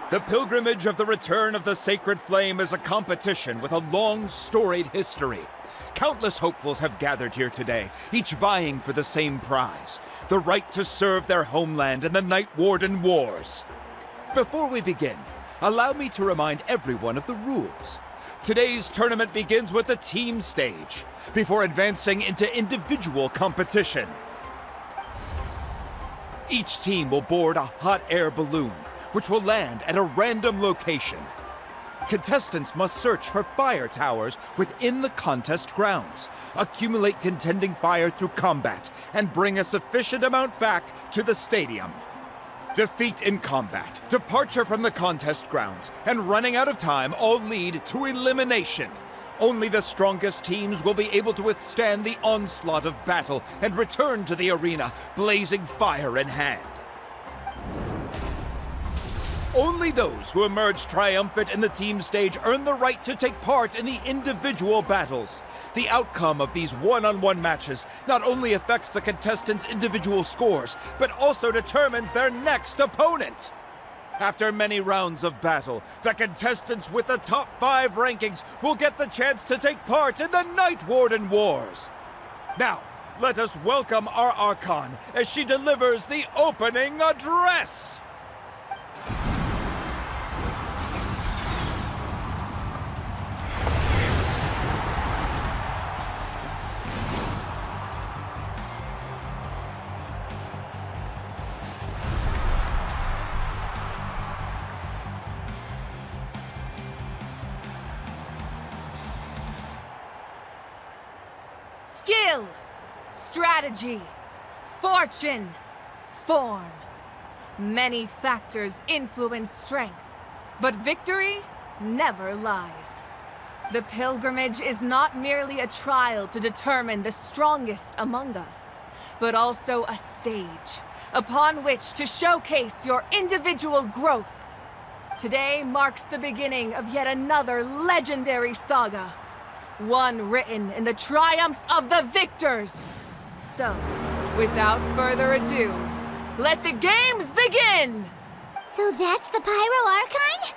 The pilgrimage of the return of the sacred flame is a competition with a long, storied history. Countless hopefuls have gathered here today, each vying for the same prize, the right to serve their homeland in the Night Warden Wars. Before we begin, allow me to remind everyone of the rules. Today's tournament begins with the team stage, before advancing into individual competition. Each team will board a hot air balloon, which will land at a random location. Contestants must search for fire towers within the contest grounds, accumulate contending fire through combat, and bring a sufficient amount back to the stadium. Defeat in combat, departure from the contest grounds, and running out of time all lead to elimination. Only the strongest teams will be able to withstand the onslaught of battle and return to the arena, blazing fire in hand. Only those who emerge triumphant in the team stage earn the right to take part in the individual battles. The outcome of these one-on-one matches not only affects the contestants' individual scores, but also determines their next opponent. After many rounds of battle, the contestants with the top 5 rankings will get the chance to take part in the Night Warden Wars. Now, let us welcome our Archon as she delivers the opening address. Skill, strategy, fortune, form. Many factors influence strength, but victory never lies. The pilgrimage is not merely a trial to determine the strongest among us, but also a stage upon which to showcase your individual growth. Today marks the beginning of yet another legendary saga. One written in the triumphs of the victors. So, without further ado, let the games begin! So that's the Pyro Archon?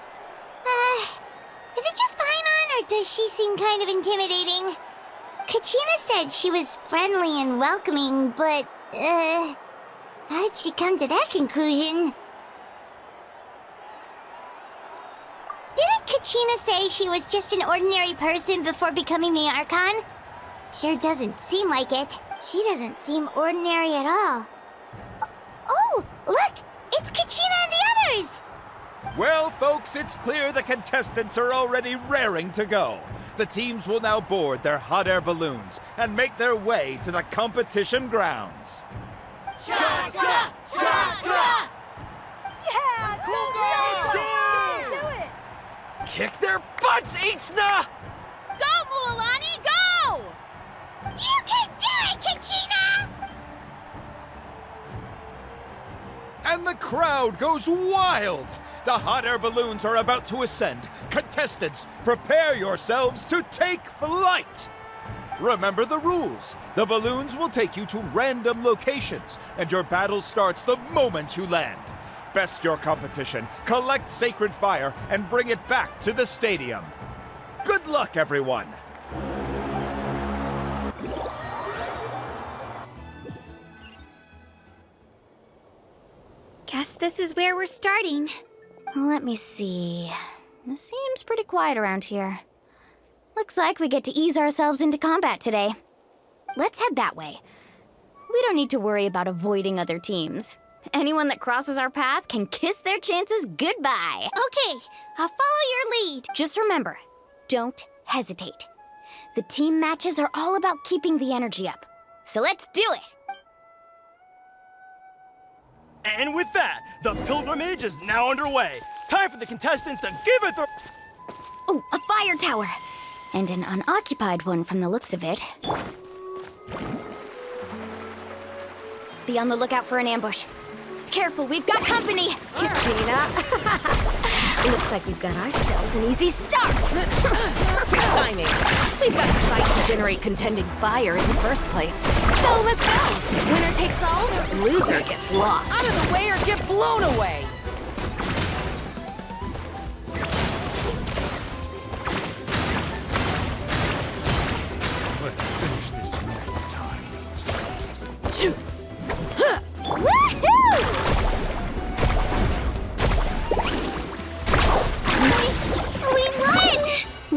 Is it just Paimon, or does she seem kind of intimidating? Kachina said she was friendly and welcoming, but, how did she come to that conclusion? Didn't Kachina say she was just an ordinary person before becoming the Archon? Sure doesn't seem like it. She doesn't seem ordinary at all. Oh, look! It's Kachina and the others! Well, folks, it's clear the contestants are already raring to go. The teams will now board their hot air balloons and make their way to the competition grounds. Chaska! Chaska! Yeah! Cool girl! Do it! Kick their butts, Itzna! Go, Mualani, go! You can do it, Kachina! And the crowd goes wild! The hot air balloons are about to ascend. Contestants, prepare yourselves to take flight! Remember the rules. The balloons will take you to random locations, and your battle starts the moment you land. Best your competition, collect sacred fire, and bring it back to the stadium. Good luck, everyone! Guess this is where we're starting. Let me see. It seems pretty quiet around here. Looks like we get to ease ourselves into combat today. Let's head that way. We don't need to worry about avoiding other teams. Anyone that crosses our path can kiss their chances goodbye. Okay, I'll follow your lead. Just remember, don't hesitate. The team matches are all about keeping the energy up. So let's do it! And with that, the pilgrimage is now underway. Time for the contestants to give it their... Oh, a fire tower! And an unoccupied one from the looks of it. Be on the lookout for an ambush. Careful, we've got company! Kachina! Looks like we've got ourselves an easy start. Perfect timing. We've got to fight to generate contending fire in the first place. So let's go. Winner takes all, loser gets lost. Out of the way or get blown away.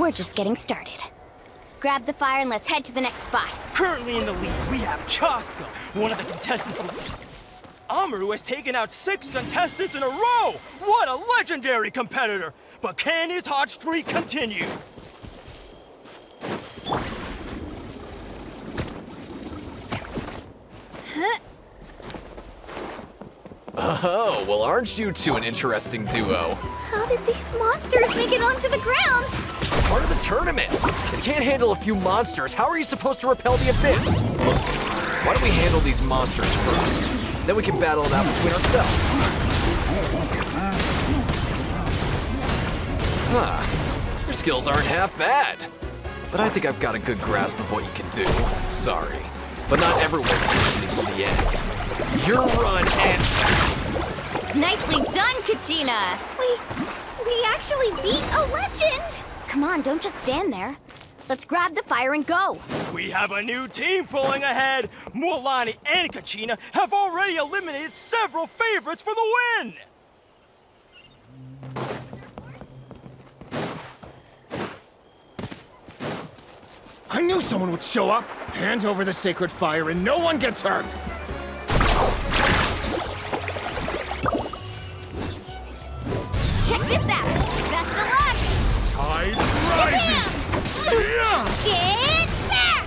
we're just getting started. Grab the fire and let's head to the next spot. Currently in the lead, we have Chaska, one of the contestants from Amaru has taken out 6 contestants in a row! What a legendary competitor! But can his hot streak continue? Oh, well, aren't you two an interesting duo? How did these monsters make it onto the ground? It's part of the tournament. If you can't handle a few monsters, how are you supposed to repel the abyss? Look, why don't we handle these monsters first? Then we can battle it out between ourselves. Huh. Your skills aren't half bad. But I think I've got a good grasp of what you can do. Sorry. But not everyone can make it until the end. Your run ends. Nicely done, Kachina! We actually beat a legend! Come on, don't just stand there. Let's grab the fire and go. We have a new team pulling ahead! Mualani and Kachina have already eliminated several favorites for the win! I knew someone would show up! Hand over the sacred fire and no one gets hurt! Check this out! Best of luck! Tide rises! Get back!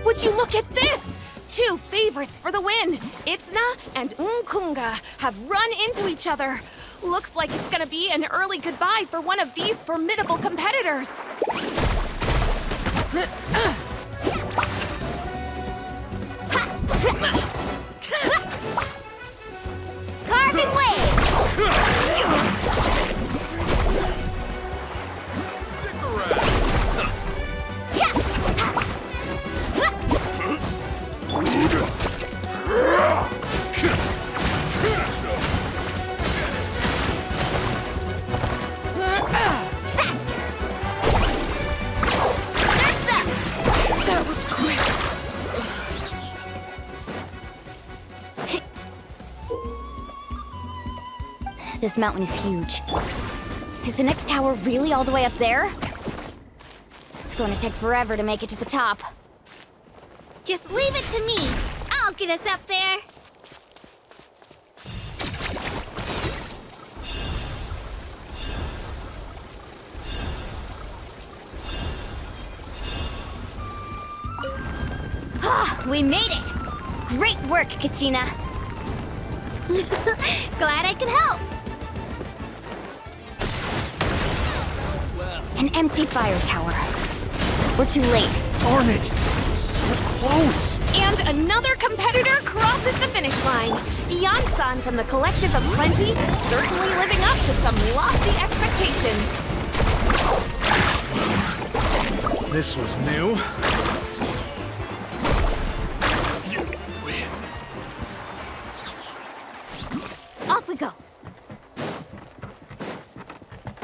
Would you look at this? 2 favorites for the win. Itzna and Unkunga have run into each other. Looks like it's gonna be an early goodbye for one of these formidable competitors. Carving wave! This mountain is huge. Is the next tower really all the way up there? It's going to take forever to make it to the top. Just leave it to me. I'll get us up there. Ah, we made it! Great work, Kachina. Glad I could help. An empty fire tower. We're too late. Darn it! So close! And another competitor crosses the finish line. Ian-san from the Collective of Plenty, certainly living up to some lofty expectations. This was new. You win. Off we go.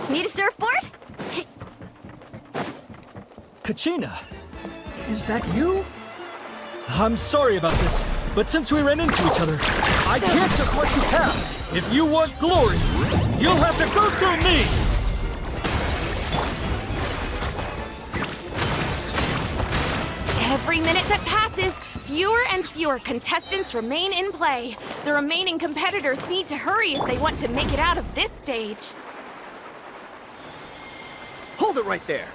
Need a surfboard? Kachina, is that you? I'm sorry about this, but since we ran into each other, I can't just let you pass. If you want glory, you'll have to go through me! Every minute that passes, fewer and fewer contestants remain in play. The remaining competitors need to hurry if they want to make it out of this stage. Hold it right there.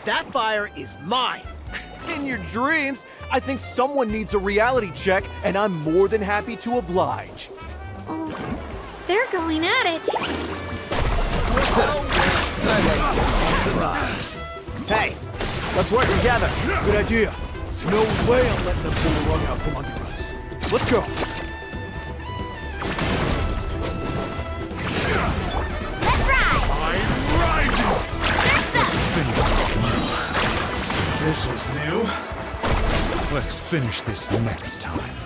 That fire is mine. In your dreams, I think someone needs a reality check, and I'm more than happy to oblige. Oh, they're going at it. Hey, let's work together. Good idea. No way I'm letting them pull the rug out from under us. Let's go. Let's ride. I'm rising! Surf's up. This was new. Let's finish this next time.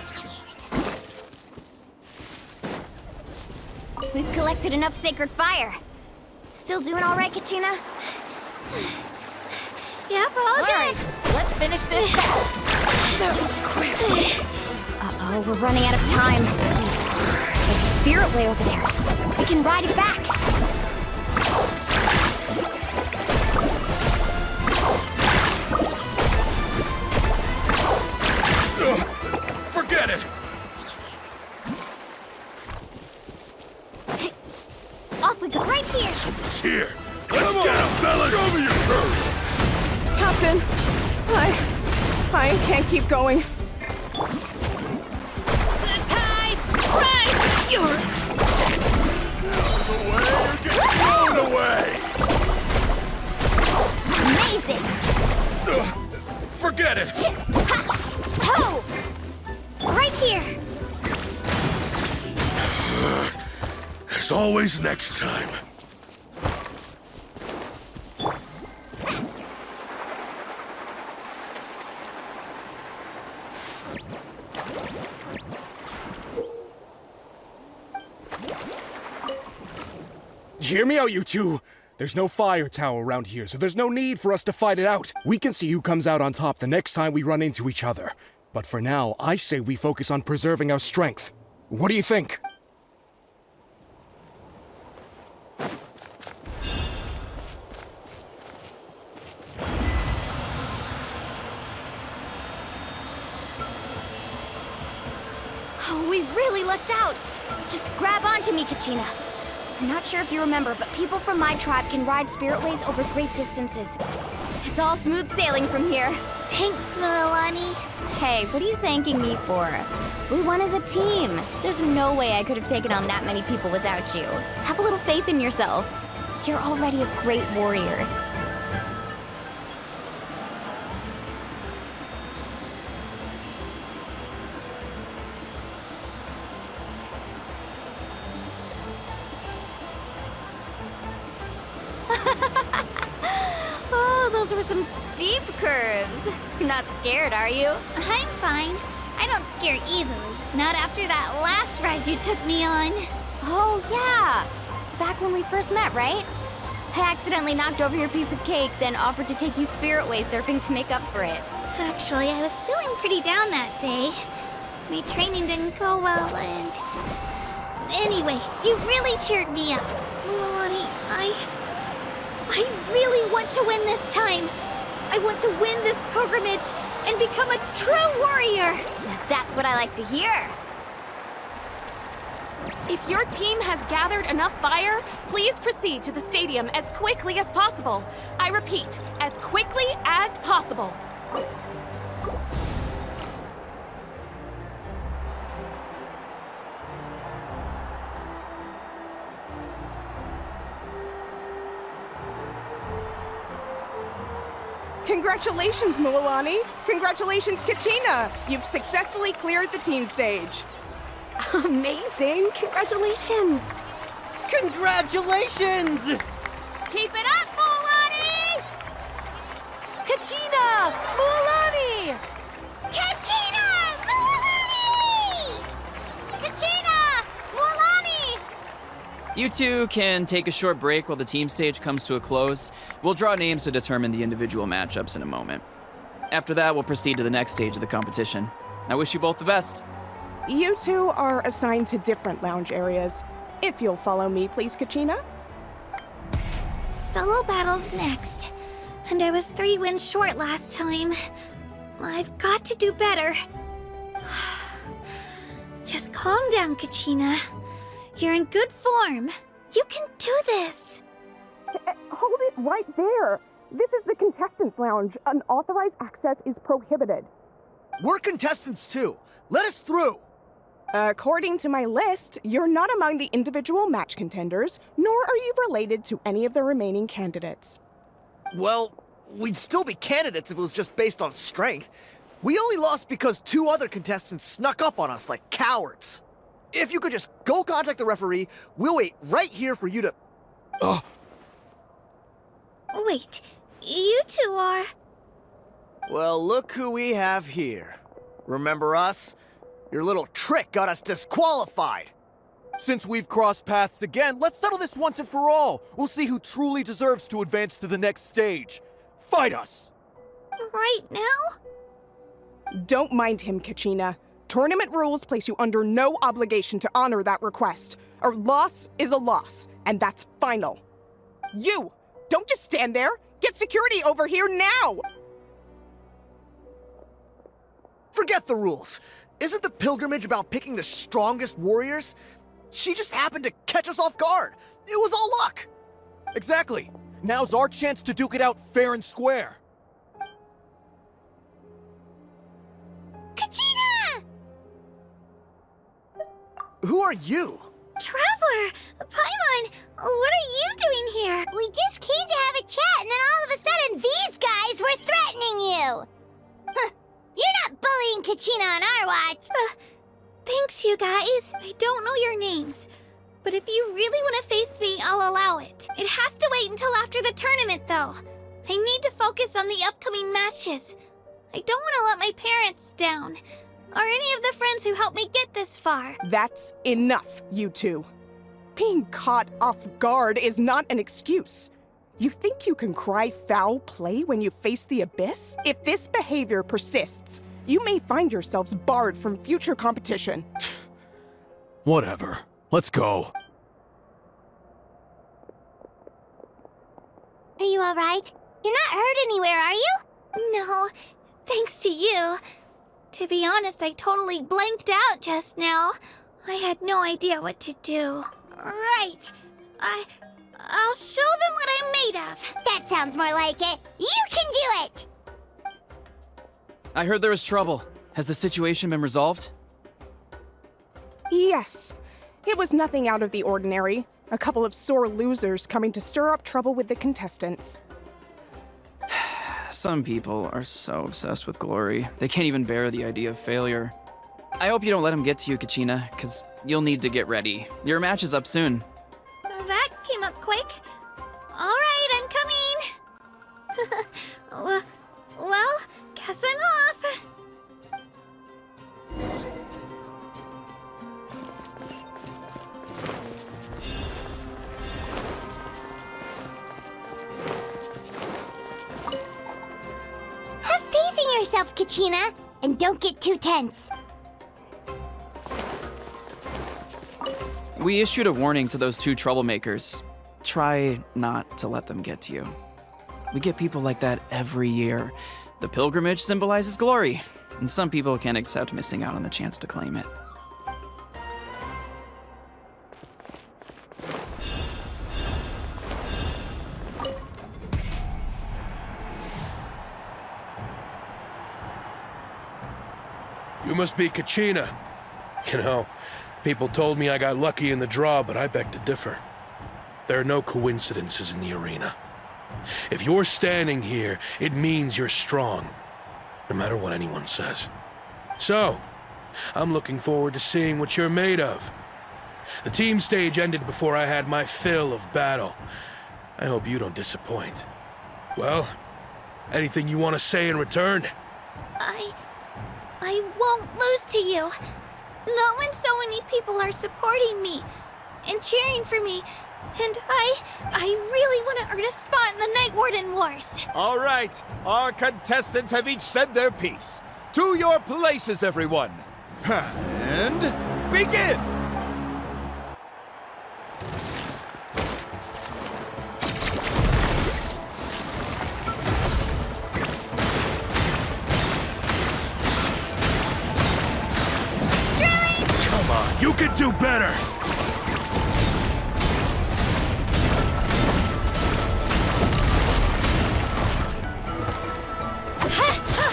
We've collected enough sacred fire. Still doing all right, Kachina? Yep, all All good. right, let's finish this fast. That was quick. Oh, we're running out of time. There's a spirit way over there. We can ride it back. Forget it! Off we go. Right here. Someone's here! Let's get him, fellas! Show me your courage! Captain, I can't keep going. The tide's right! You're... Blown away! Amazing. Forget it! Ho! Right here. There's always next time. Hear me out, you two! There's no fire tower around here, so there's no need for us to fight it out. We can see who comes out on top the next time we run into each other. But for now, I say we focus on preserving our strength. What do you think? Oh, we really lucked out. Just grab onto me, Kachina. I'm not sure if you remember, but people from my tribe can ride spiritways over great distances. It's all smooth sailing from here. Thanks, Mualani. Hey, what are you thanking me for? We won as a team. There's no way I could have taken on that many people without you. Have a little faith in yourself. You're already a great warrior. Oh, those were some steep curves. Not scared, are you? I'm fine. I don't scare easily. Not after that last ride you took me on. Oh, yeah. Back when we first met, right? I accidentally knocked over your piece of cake, then offered to take you spiritway surfing to make up for it. Actually, I was feeling pretty down that day. My training didn't go well, and... Anyway, you really cheered me up. Mualani, I really want to win this time. I want to win this pilgrimage and become a true warrior. Now that's what I like to hear. If your team has gathered enough fire, please proceed to the stadium as quickly as possible. I repeat, as quickly as possible. Congratulations, Mualani. Congratulations, Kachina. You've successfully cleared the team stage. Amazing! Congratulations! Congratulations! Keep it up, Mualani! Kachina! Mualani! Kachina Mualani! Kachina Mualani! You two can take a short break while the team stage comes to a close. We'll draw names to determine the individual matchups in a moment. After that, we'll proceed to the next stage of the competition. I wish you both the best. You two are assigned to different lounge areas. If you'll follow me, please, Kachina. Solo battles next. And I was 3 wins short last time. I've got to do better. Just calm down, Kachina. You're in good form. You can do this. Hold it right there. This is the contestants' lounge. Unauthorized access is prohibited. We're contestants too. Let us through. According to my list, you're not among the individual match contenders, nor are you related to any of the remaining candidates. Well, we'd still be candidates if it was just based on strength. We only lost because 2 other contestants snuck up on us like cowards. If you could just go contact the referee, we'll wait right here for you to... Wait, you two are... Well, look who we have here. Remember us? Your little trick got us disqualified. Since we've crossed paths again, let's settle this once and for all. We'll see who truly deserves to advance to the next stage. Fight us! Right now? Don't mind him, Kachina. Tournament rules place you under no obligation to honor that request. A loss is a loss, and that's final. You! Don't just stand there! Get security over here now! Forget the rules. Isn't the pilgrimage about picking the strongest warriors? She just happened to catch us off guard. It was all luck. Exactly. Now's our chance to duke it out fair and square. Kachina! Who are you? Traveler! Paimon! What are you doing here? We just came to have a chat, and then all of a sudden these guys were threatening you! Huh. You're not bullying Kachina on our watch! Thanks, you guys. I don't know your names. But if you really want to face me, I'll allow it. It has to wait until after the tournament, though. I need to focus on the upcoming matches. I don't want to let my parents down, or any of the friends who helped me get this far. That's enough, you two. Being caught off guard is not an excuse. You think you can cry foul play when you face the abyss? If this behavior persists, you may find yourselves barred from future competition. Whatever. Let's go. Are you alright? You're not hurt anywhere, are you? No, thanks to you. To be honest, I totally blanked out just now. I had no idea what to do. Right. I'll show them what I'm made of. That sounds more like it. You can do it! I heard there was trouble. Has the situation been resolved? Yes. It was nothing out of the ordinary. A couple of sore losers coming to stir up trouble with the contestants. Some people are so obsessed with glory, they can't even bear the idea of failure. I hope you don't let them get to you, Kachina, because you'll need to get ready. Your match is up soon. That came up quick. Alright, I'm coming. Well, guess I'm off. Have faith in yourself, Kachina, and don't get too tense. We issued a warning to those two troublemakers. Try not to let them get to you. We get people like that every year. The pilgrimage symbolizes glory, and some people can't accept missing out on the chance to claim it. You must be Kachina. You know, people told me I got lucky in the draw, but I beg to differ. There are no coincidences in the arena. If you're standing here, it means you're strong, no matter what anyone says. So, I'm looking forward to seeing what you're made of. The team stage ended before I had my fill of battle. I hope you don't disappoint. Well, anything you want to say in return? I won't lose to you. Not when so many people are supporting me and cheering for me. And I really want to earn a spot in the Night Warden Wars. All right, our contestants have each said their piece. To your places, everyone. And begin! Come on, you can do better!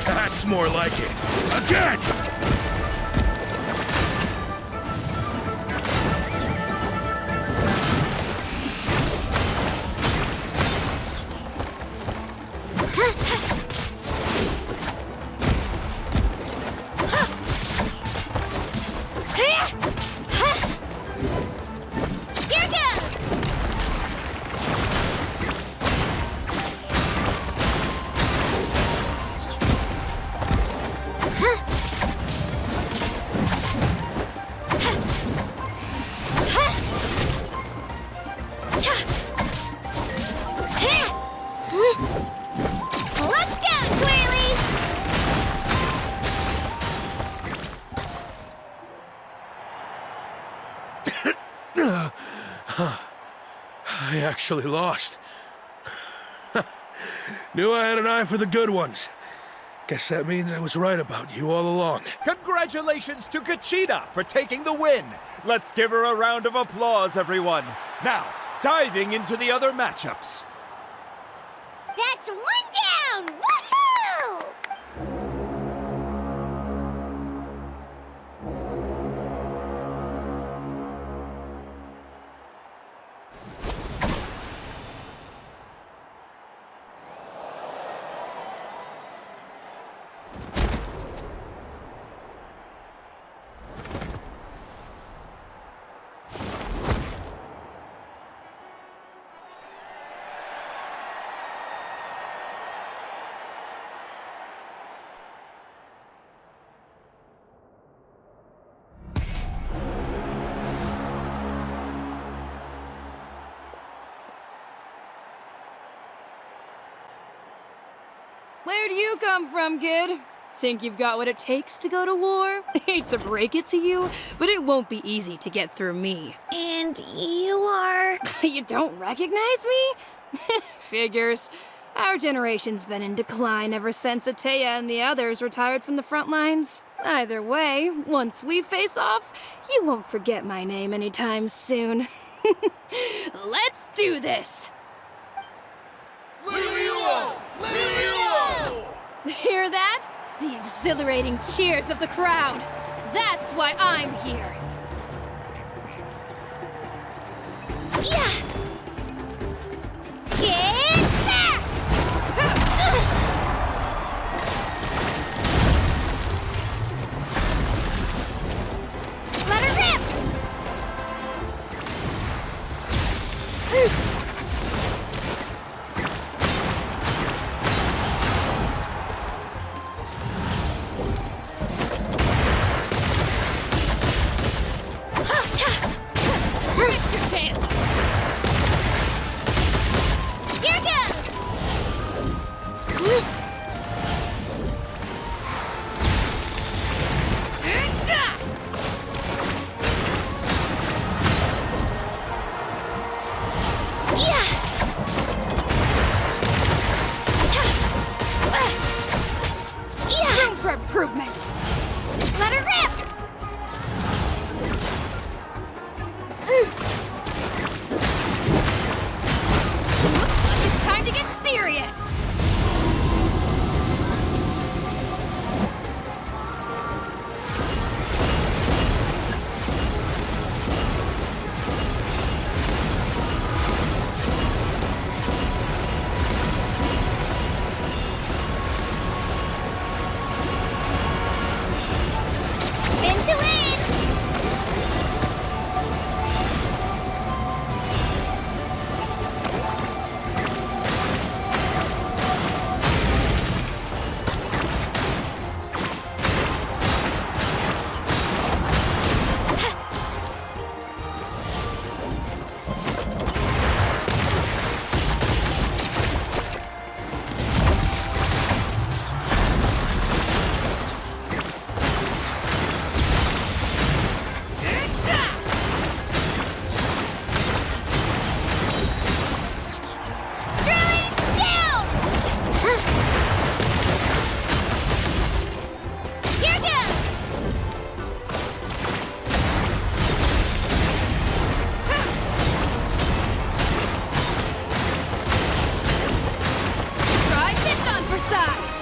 That's more like it. Again! Here goes! actually lost. Knew I had an eye for the good ones. Guess that means I was right about you all along. Congratulations to Kachina for taking the win. Let's give her a round of applause, everyone. Now, diving into the other matchups. That's one down! Woohoo! Where do you come from, kid? Think you've got what it takes to go to war? Hate to break it to you, but it won't be easy to get through me. And you are... You don't recognize me? Figures. Our generation's been in decline ever since Ateya and the others retired from the front lines. Either way, once we face off, you won't forget my name anytime soon. Let's do this! Hear that? The exhilarating cheers of the crowd. That's why I'm here. Yeah! Get back! Let her rip! Missed your chance. Here goes! Room for improvement. Let her rip! Looks like it's time to get serious. Spin to win! Try this on for size.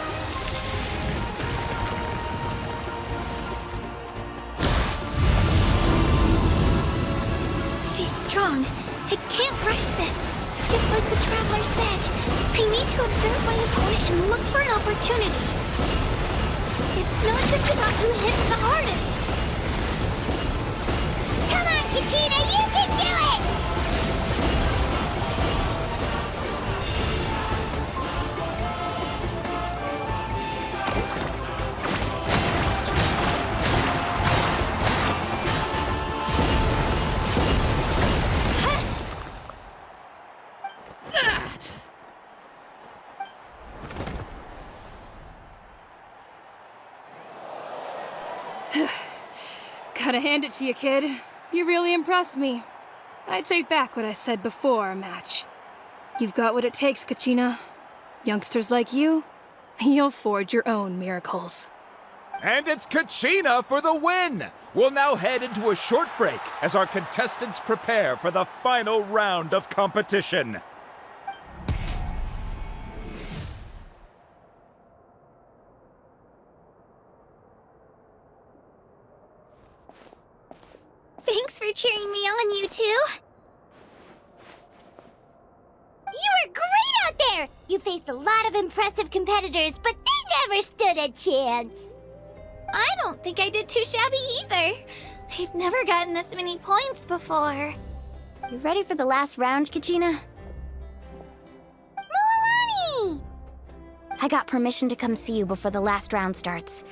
She's strong. I can't rush this. Just like the Traveler said, I need to observe my opponent and look for an opportunity. It's not just about who hits the hardest. Come on, Kachina, you can do it! Gotta hand it to you, kid. You really impressed me. I take back what I said before our match. You've got what it takes, Kachina. Youngsters like you, you'll forge your own miracles. And it's Kachina for the win! We'll now head into a short break as our contestants prepare for the final round of competition. Thanks for cheering me on, you two. You were great out there! You faced a lot of impressive competitors, but they never stood a chance. I don't think I did too shabby either. I've never gotten this many points before. You ready for the last round, Kachina? Mualani! I got permission to come see you before the last round starts.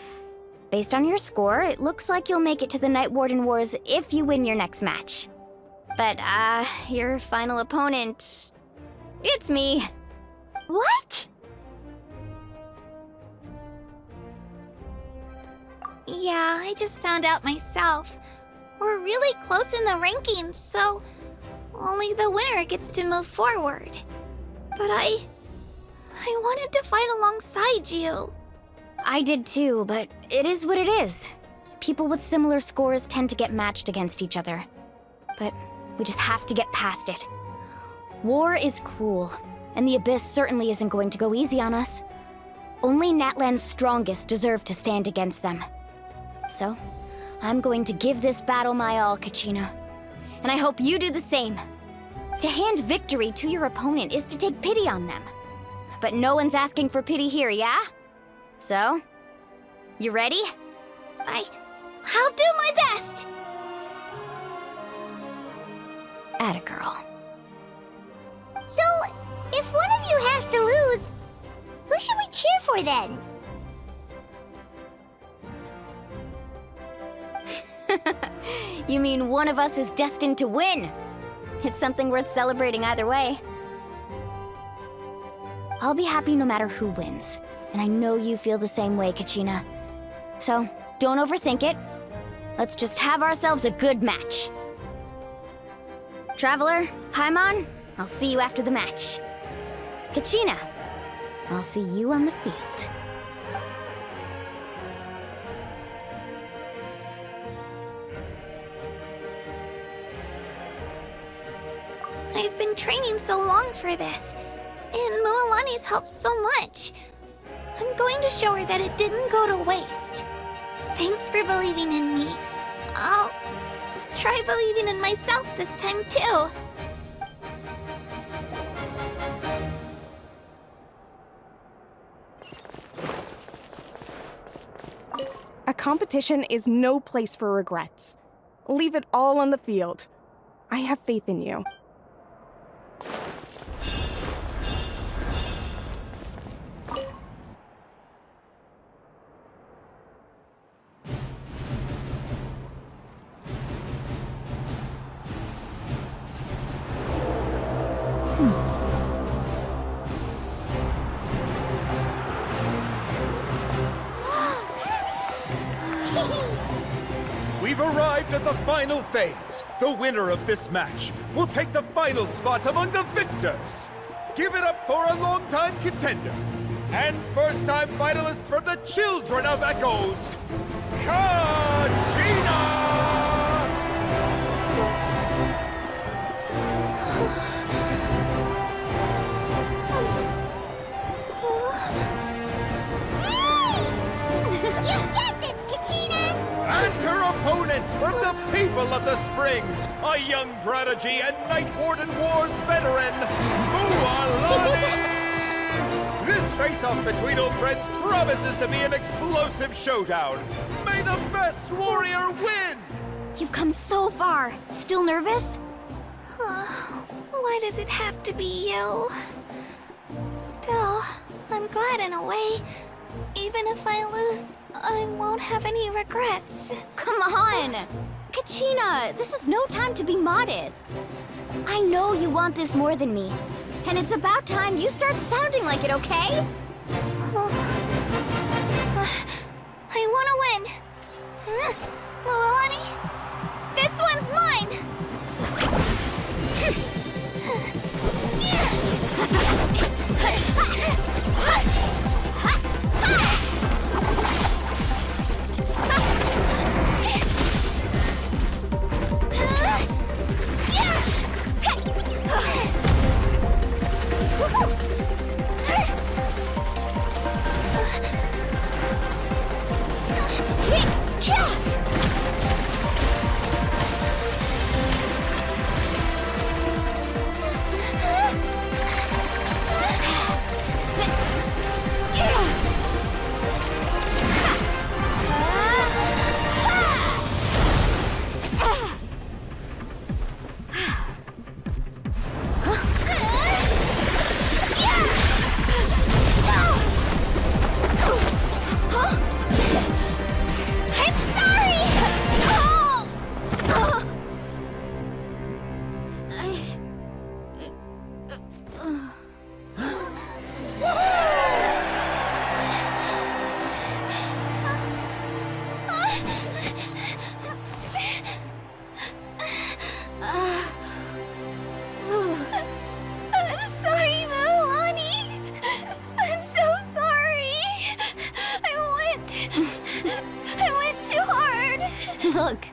Based on your score, it looks like you'll make it to the Night Warden Wars if you win your next match. But, your final opponent... it's me. What? Yeah, I just found out myself. We're really close in the rankings, so only the winner gets to move forward. But I wanted to fight alongside you. I did too, but it is what it is. People with similar scores tend to get matched against each other. But we just have to get past it. War is cruel, and the Abyss certainly isn't going to go easy on us. Only Natlan's strongest deserve to stand against them. So, I'm going to give this battle my all, Kachina. And I hope you do the same. To hand victory to your opponent is to take pity on them. But no one's asking for pity here, yeah? So, you ready? I'll do my best! Atta girl. So, if one of you has to lose, who should we cheer for then? You mean one of us is destined to win? It's something worth celebrating either way. I'll be happy no matter who wins, and I know you feel the same way, Kachina. So, don't overthink it. Let's just have ourselves a good match. Traveler, Paimon, I'll see you after the match. Kachina, I'll see you on the field. I've been training so long for this, and Mualani's helped so much. I'm going to show her that it didn't go to waste. Thanks for believing in me. I'll try believing in myself this time too. A competition is no place for regrets. Leave it all on the field. I have faith in you. We've arrived at the final phase. The winner of this match will take the final spot among the victors. Give it up for a longtime contender and first-time finalist from the Children of Echoes, Kachina! You get this, Kachina! And her opponent from the people of the Springs, a young prodigy and Night Warden Wars veteran, Mualani! This face-off between old friends promises to be an explosive showdown. May the best warrior win! You've come so far. Still nervous? Why does it have to be you? Still, I'm glad in a way. Even if I lose, I won't have any regrets. Come on! Kachina, this is no time to be modest. I know you want this more than me. And it's about time you start sounding like it, okay? I want to win. Mualani, this one's mine! Look.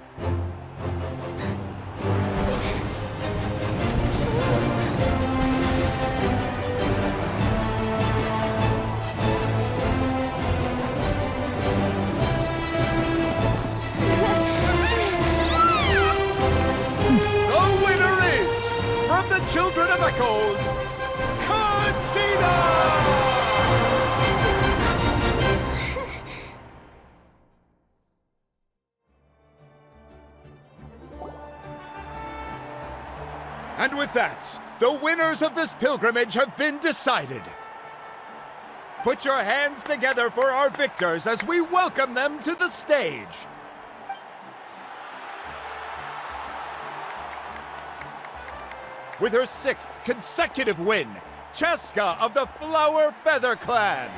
The winner is, from the Children of Echoes, Kachina! And with that, the winners of this pilgrimage have been decided. Put your hands together for our victors as we welcome them to the stage. With her 6th consecutive win, Cheska of the Flower Feather Clan.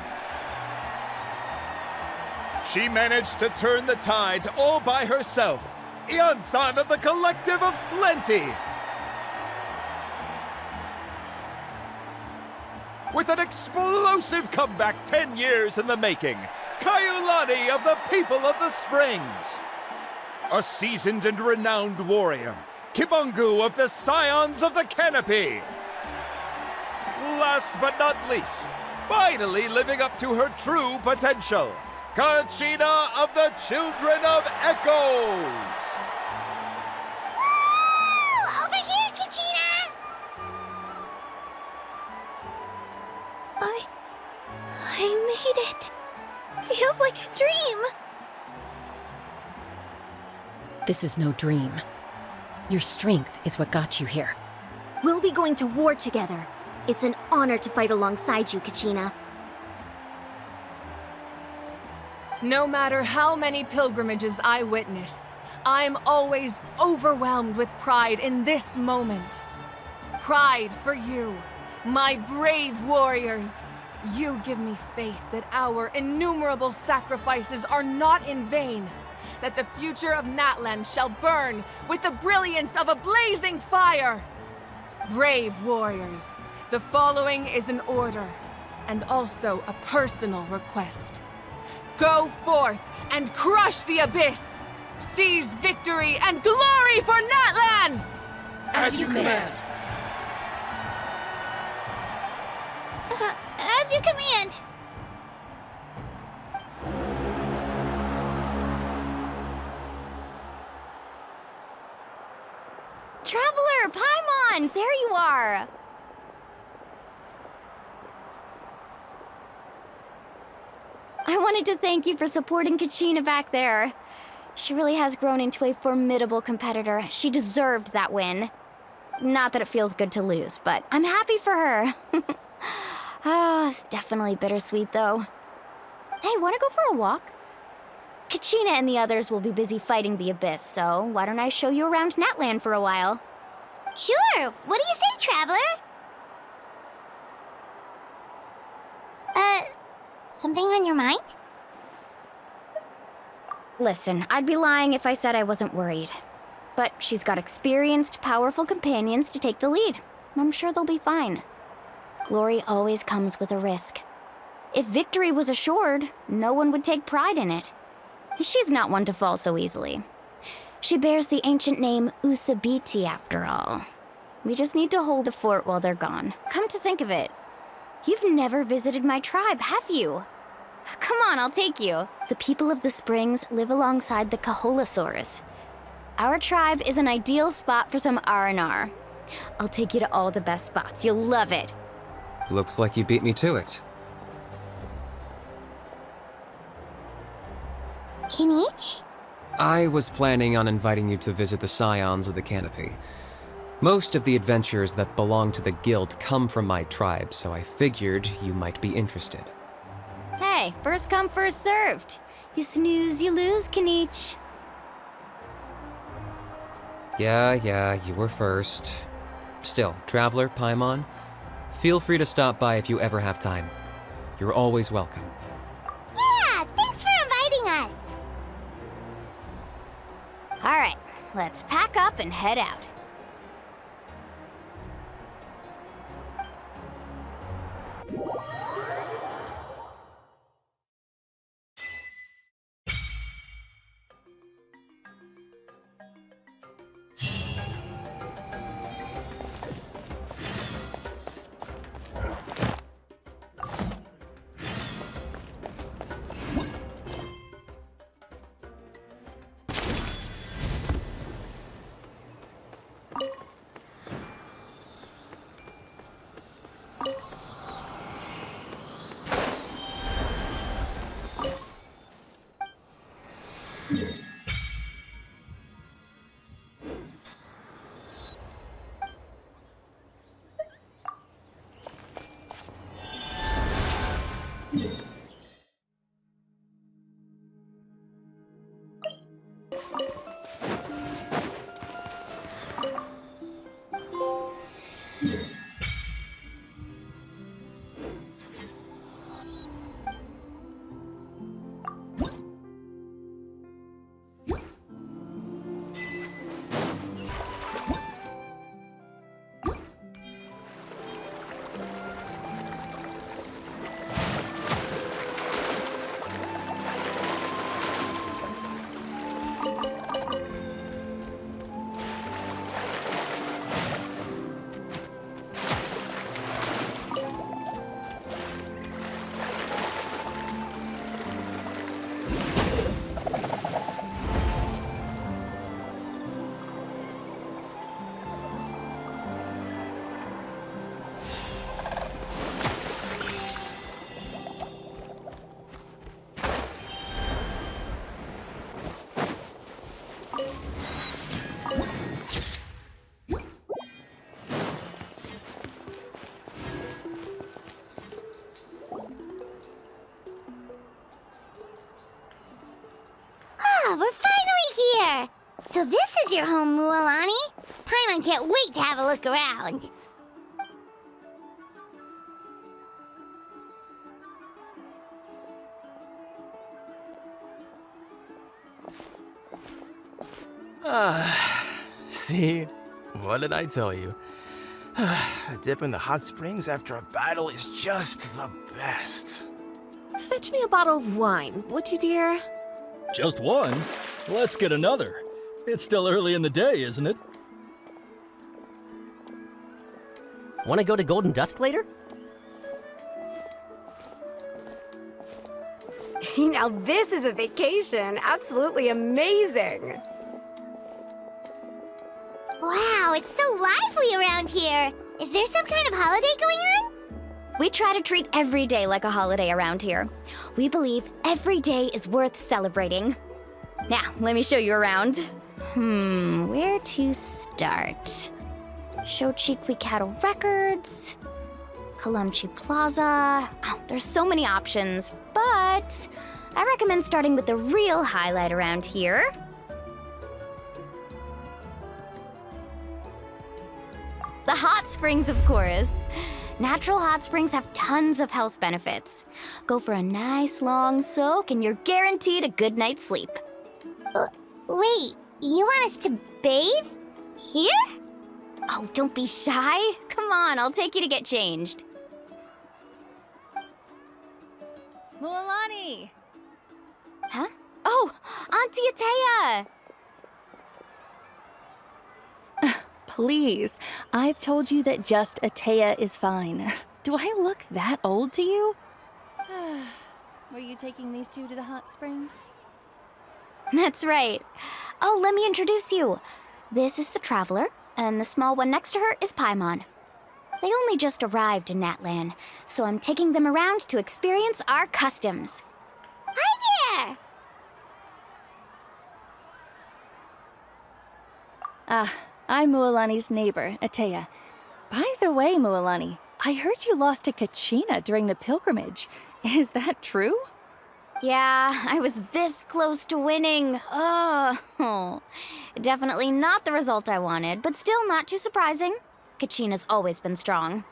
She managed to turn the tides all by herself. Ian-san of the Collective of Plenty. With an explosive comeback 10 years in the making, Kayulani of the People of the Springs. A seasoned and renowned warrior, Kibungu of the Scions of the Canopy. Last but not least, finally living up to her true potential, Kachina of the Children of Echoes. Woo! Over here, Kachina! I made it. Feels like a dream. This is no dream. Your strength is what got you here. We'll be going to war together. It's an honor to fight alongside you, Kachina. No matter how many pilgrimages I witness, I'm always overwhelmed with pride in this moment. Pride for you, my brave warriors. You give me faith that our innumerable sacrifices are not in vain, that the future of Natlan shall burn with the brilliance of a blazing fire. Brave warriors, the following is an order, and also a personal request. Go forth and crush the abyss! Seize victory and glory for Natlan! As you command. As you command. Traveler, Paimon, there you are. I wanted to thank you for supporting Kachina back there. She really has grown into a formidable competitor. She deserved that win. Not that it feels good to lose, but I'm happy for her. It's definitely bittersweet, though. Hey, wanna go for a walk? Kachina and the others will be busy fighting the Abyss, so why don't I show you around Natlan for a while? Sure. What do you say, Traveler? Something on your mind? Listen, I'd be lying if I said I wasn't worried. But she's got experienced, powerful companions to take the lead. I'm sure they'll be fine. Glory always comes with a risk. If victory was assured, no one would take pride in it. She's not one to fall so easily. She bears the ancient name Uthabiti, after all. We just need to hold the fort while they're gone. Come to think of it, you've never visited my tribe, have you? Come on, I'll take you. The people of the Springs live alongside the Kaholasaurus. Our tribe is an ideal spot for some R&R. I'll take you to all the best spots. You'll love it. Looks like you beat me to it. Kinich? I was planning on inviting you to visit the Scions of the Canopy. Most of the adventurers that belong to the guild come from my tribe, so I figured you might be interested. Hey, first come, first served. You snooze, you lose, Kinich. Yeah, you were first. Still, Traveler, Paimon, feel free to stop by if you ever have time. You're always welcome. Yeah, thanks for inviting us. All right, let's pack up and head out. we're finally here! So this is your home, Mualani? Paimon can't wait to have a look around. See? What did I tell you? A dip in the hot springs after a battle is just the best. Fetch me a bottle of wine, would you, dear? Just one? Let's get another. It's still early in the day, isn't it? Want to go to Golden Dusk later? Now this is a vacation. Absolutely amazing. Wow, it's so lively around here. Is there some kind of holiday going on? We try to treat every day like a holiday around here. We believe every day is worth celebrating. Now, let me show you around. Where to start? Shochiqui Cattle Records, Kalamchi Plaza. Oh, there's so many options, but I recommend starting with the real highlight around here. The hot springs, of course. Natural hot springs have tons of health benefits. Go for a nice long soak and you're guaranteed a good night's sleep. Wait, you want us to bathe? Here? Oh, don't be shy. Come on, I'll take you to get changed. Mualani! Huh? Oh, Auntie Atea! Please, I've told you that just Atea is fine. Do I look that old to you? Were you taking these two to the hot springs? That's right. Oh, let me introduce you. This is the Traveler, and the small one next to her is Paimon. They only just arrived in Natlan, so I'm taking them around to experience our customs. Hi there! I'm Mualani's neighbor, Atea. By the way, Mualani, I heard you lost to Kachina during the pilgrimage. Is that true? Yeah, I was this close to winning. Oh, definitely not the result I wanted, but still not too surprising. Kachina's always been strong.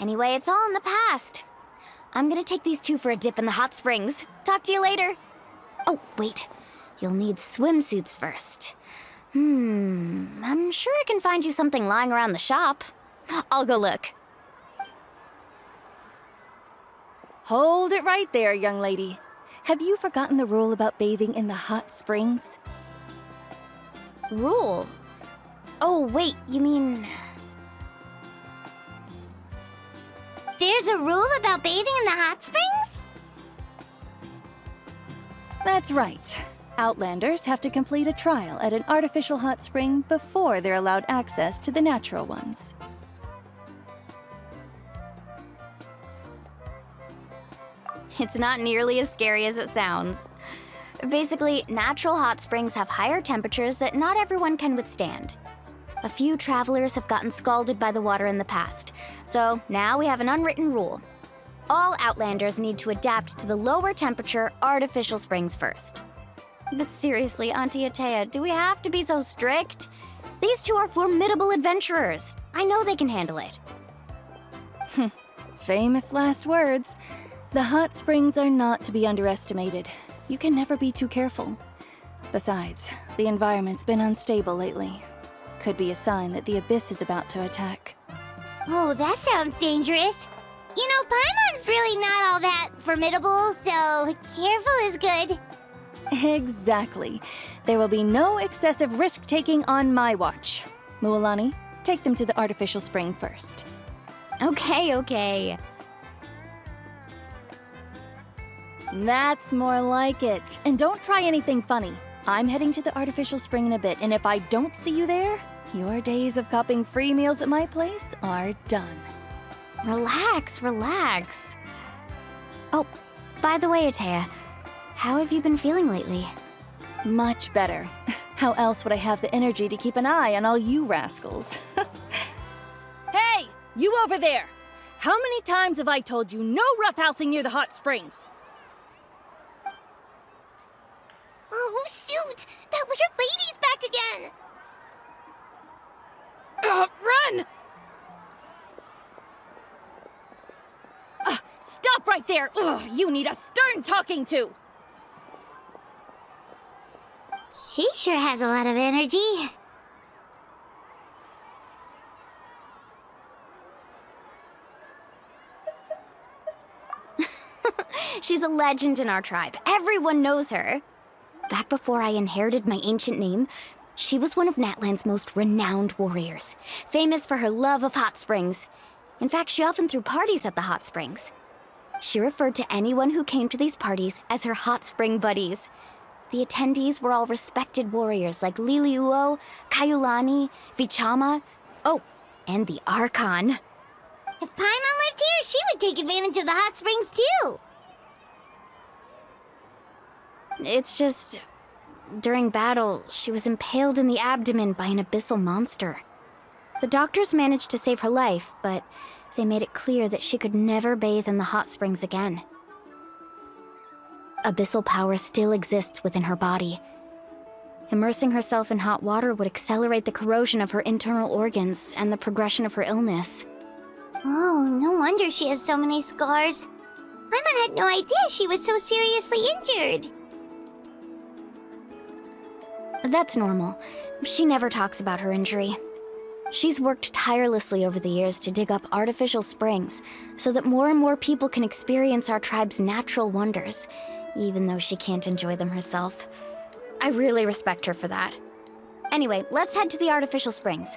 Anyway, it's all in the past. I'm gonna take these two for a dip in the hot springs. Talk to you later. Oh, wait. You'll need swimsuits first. I'm sure I can find you something lying around the shop. I'll go look. Hold it right there, young lady. Have you forgotten the rule about bathing in the hot springs? Rule? Oh, wait, you mean... There's a rule about bathing in the hot springs? That's right. Outlanders have to complete a trial at an artificial hot spring before they're allowed access to the natural ones. It's not nearly as scary as it sounds. Basically, natural hot springs have higher temperatures that not everyone can withstand. A few travelers have gotten scalded by the water in the past, so now we have an unwritten rule. All Outlanders need to adapt to the lower temperature artificial springs first. But seriously, Auntie Atea, do we have to be so strict? These two are formidable adventurers. I know they can handle it. Famous last words. The hot springs are not to be underestimated. You can never be too careful. Besides, the environment's been unstable lately. Could be a sign that the abyss is about to attack. Oh, that sounds dangerous. You know, Paimon's really not all that formidable, so careful is good. Exactly. There will be no excessive risk-taking on my watch. Mualani, take them to the artificial spring first. Okay. That's more like it. And don't try anything funny. I'm heading to the artificial spring in a bit, and if I don't see you there, your days of copping free meals at my place are done. Relax. Oh, by the way, Atea, how have you been feeling lately? Much better. How else would I have the energy to keep an eye on all you rascals? Hey, you over there! How many times have I told you no roughhousing near the hot springs? Oh, shoot! out! That weird lady's back again! Run! Stop right there! Ugh, you need a stern talking to! She sure has a lot of energy. She's a legend in our tribe. Everyone knows her. Back before I inherited my ancient name, she was one of Natlan's most renowned warriors, famous for her love of hot springs. In fact, she often threw parties at the hot springs. She referred to anyone who came to these parties as her hot spring buddies. The attendees were all respected warriors like Liliuo, Kaiulani, Vichama, oh, and the Archon. If Paimon lived here, she would take advantage of the hot springs too. It's just, during battle, she was impaled in the abdomen by an abyssal monster. The doctors managed to save her life, but they made it clear that she could never bathe in the hot springs again. Abyssal power still exists within her body. Immersing herself in hot water would accelerate the corrosion of her internal organs and the progression of her illness. Oh, no wonder she has so many scars. Paimon had no idea she was so seriously injured. That's normal. She never talks about her injury. She's worked tirelessly over the years to dig up artificial springs so that more and more people can experience our tribe's natural wonders, even though she can't enjoy them herself. I really respect her for that. Anyway, let's head to the artificial springs.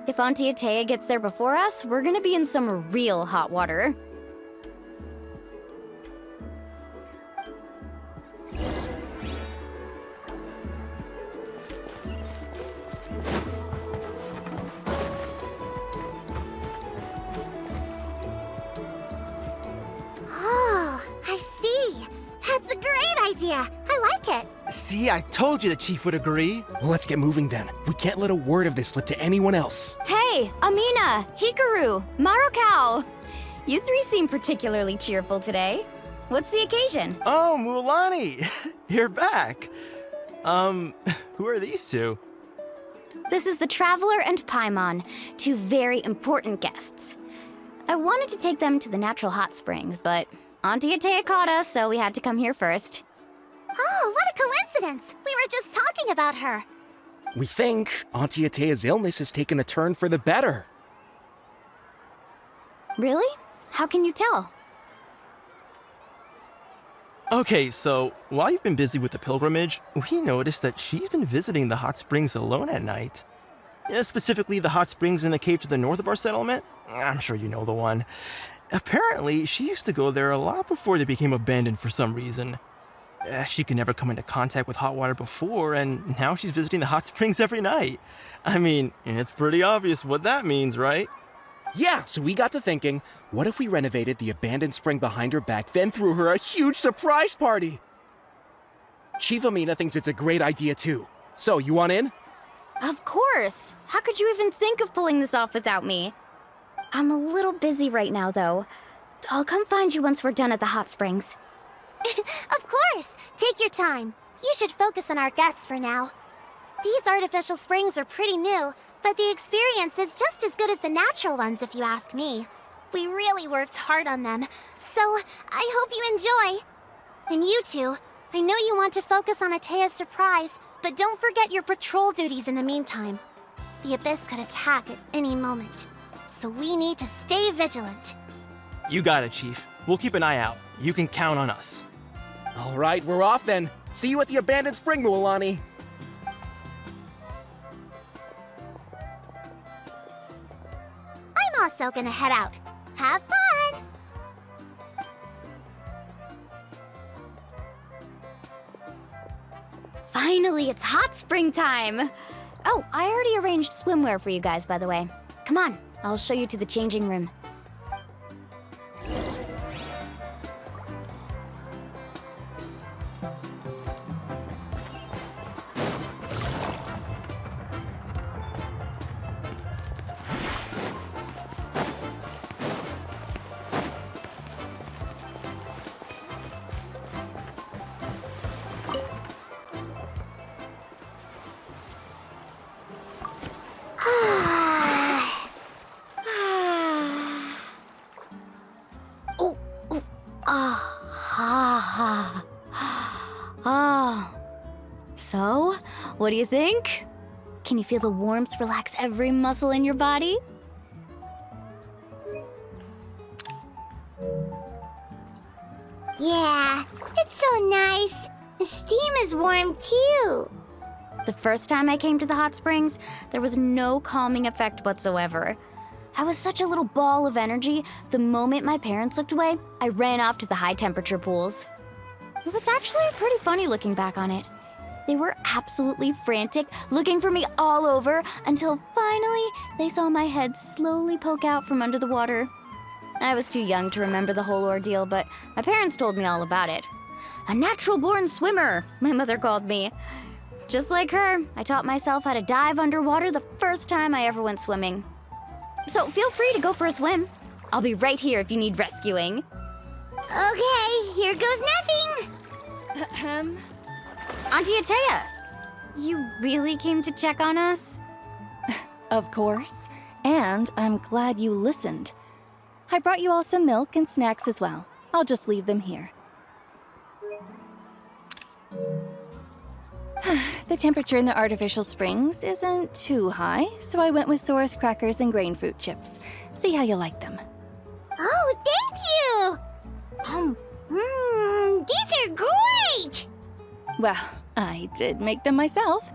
If Auntie Atea gets there before us, we're gonna be in some real hot water. Oh, I see. That's a great idea. I like it. See, I told you the chief would agree. Well, let's get moving then. We can't let a word of this slip to anyone else. Hey, Amina, Hikaru, Marukao! You three seem particularly cheerful today. What's the occasion? Oh, Mualani! You're back. Who are these two? This is the Traveler and Paimon, two very important guests. I wanted to take them to the natural hot springs, but Auntie Atea caught us, so we had to come here first. Oh, what a coincidence! We were just talking about her. We think Auntie Atea's illness has taken a turn for the better. Really? How can you tell? Okay, so while you've been busy with the pilgrimage, we noticed that she's been visiting the hot springs alone at night. Specifically, the hot springs in the cave to the north of our settlement. I'm sure you know the one. Apparently, she used to go there a lot before they became abandoned for some reason. She could never come into contact with hot water before, and now she's visiting the hot springs every night. I mean, it's pretty obvious what that means, right? Yeah, so we got to thinking, what if we renovated the abandoned spring behind her back, then threw her a huge surprise party? Chief Amina thinks it's a great idea too. So, you want in? Of course! How could you even think of pulling this off without me? I'm a little busy right now, though. I'll come find you once we're done at the hot springs. Of course! Take your time. You should focus on our guests for now. These artificial springs are pretty new, but the experience is just as good as the natural ones, if you ask me. We really worked hard on them, so I hope you enjoy. And you two, I know you want to focus on Atea's surprise, but don't forget your patrol duties in the meantime. The Abyss could attack at any moment, so we need to stay vigilant. You got it, Chief. We'll keep an eye out. You can count on us. All right, we're off then. See you at the abandoned spring, Mualani. I'm also gonna head out. Have fun! Finally, it's hot spring time! Oh, I already arranged swimwear for you guys, by the way. Come on, I'll show you to the changing room. Oh. So, what do you think? Can you feel the warmth relax every muscle in your body? Yeah, it's so nice. The steam is warm too. The first time I came to the hot springs, there was no calming effect whatsoever. I was such a little ball of energy, the moment my parents looked away, I ran off to the high temperature pools. It was actually pretty funny looking back on it. They were absolutely frantic, looking for me all over, until finally they saw my head slowly poke out from under the water. I was too young to remember the whole ordeal, but my parents told me all about it. A natural-born swimmer, my mother called me. Just like her, I taught myself how to dive underwater the first time I ever went swimming. So feel free to go for a swim. I'll be right here if you need rescuing. Okay, here goes nothing. Auntie Atea, you really came to check on us? Of course. And I'm glad you listened. I brought you all some milk and snacks as well. I'll just leave them here. The temperature in the artificial springs isn't too high, so I went with Saurus crackers and grain fruit chips. See how you like them. Oh, thank you! These are great! Well, I did make them myself.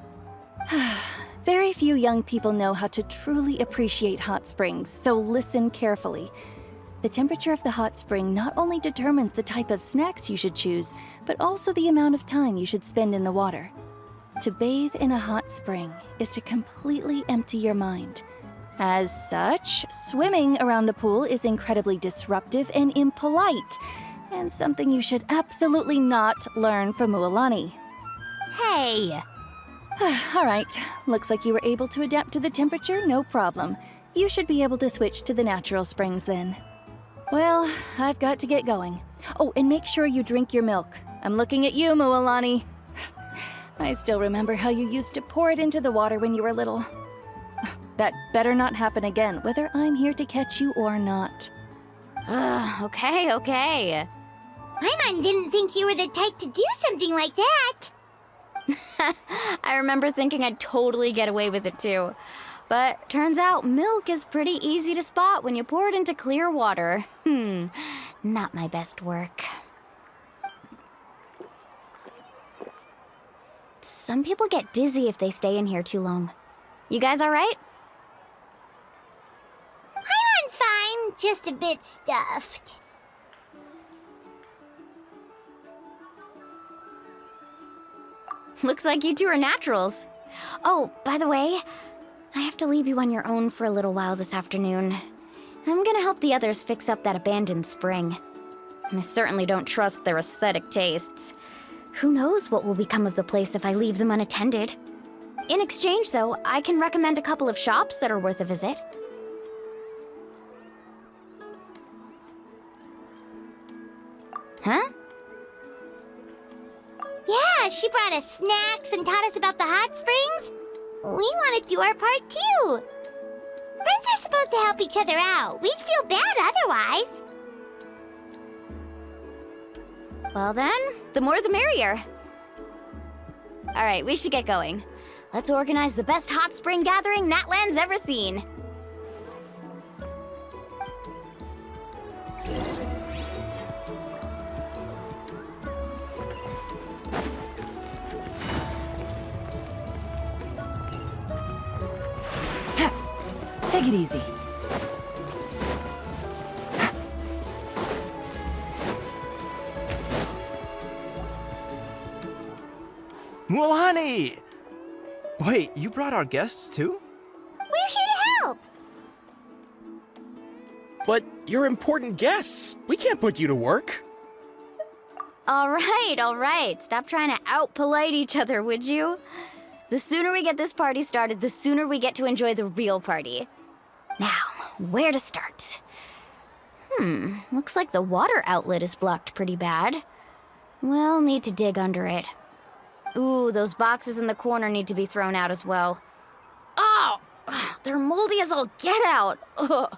Very few young people know how to truly appreciate hot springs, so listen carefully. The temperature of the hot spring not only determines the type of snacks you should choose, but also the amount of time you should spend in the water. To bathe in a hot spring is to completely empty your mind. As such, swimming around the pool is incredibly disruptive and impolite, and something you should absolutely not learn from Mualani. Hey! All right, looks like you were able to adapt to the temperature, no problem. You should be able to switch to the natural springs then. Well, I've got to get going. Oh, and make sure you drink your milk. I'm looking at you, Mualani. I still remember how you used to pour it into the water when you were little. That better not happen again, whether I'm here to catch you or not. Okay. Paimon didn't think you were the type to do something like that. I remember thinking I'd totally get away with it too. But turns out milk is pretty easy to spot when you pour it into clear water. Not my best work. Some people get dizzy if they stay in here too long. You guys all right? Paimon's fine, just a bit stuffed. Looks like you two are naturals. Oh, by the way, I have to leave you on your own for a little while this afternoon. I'm gonna help the others fix up that abandoned spring. I certainly don't trust their aesthetic tastes. Who knows what will become of the place if I leave them unattended? In exchange, though, I can recommend a couple of shops that are worth a visit. Huh? Yeah, she brought us snacks and taught us about the hot springs. We want to do our part too. Friends are supposed to help each other out. We'd feel bad otherwise. Well then, the more the merrier. Alright, we should get going. Let's organize the best hot spring gathering Natlan's ever seen. Take it easy. Mualani! Wait, you brought our guests too? We're here to help. But you're important guests. We can't put you to work. All right. Stop trying to out-polite each other, would you? The sooner we get this party started, the sooner we get to enjoy the real party. Now, where to start? Looks like the water outlet is blocked pretty bad. We'll need to dig under it. Ooh, those boxes in the corner need to be thrown out as well. Oh! They're moldy as all get out! Ugh.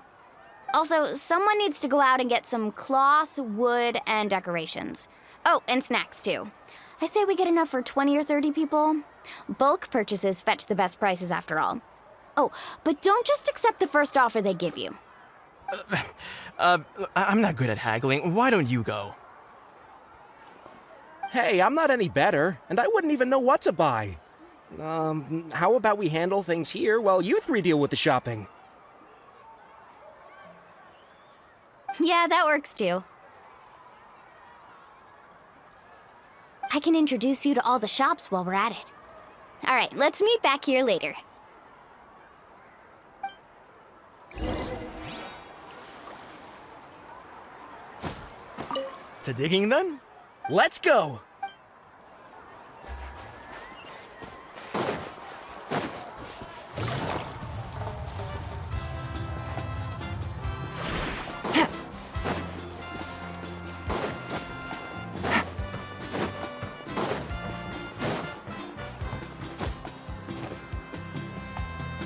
Also, someone needs to go out and get some cloth, wood, and decorations. Oh, and snacks too. I say we get enough for 20 or 30 people. Bulk purchases fetch the best prices after all. Oh, but don't just accept the first offer they give you. I'm not good at haggling. Why don't you go? Hey, I'm not any better, and I wouldn't even know what to buy. How about we handle things here while you three deal with the shopping? Yeah, that works too. I can introduce you to all the shops while we're at it. All right, let's meet back here later. To digging then? Let's go!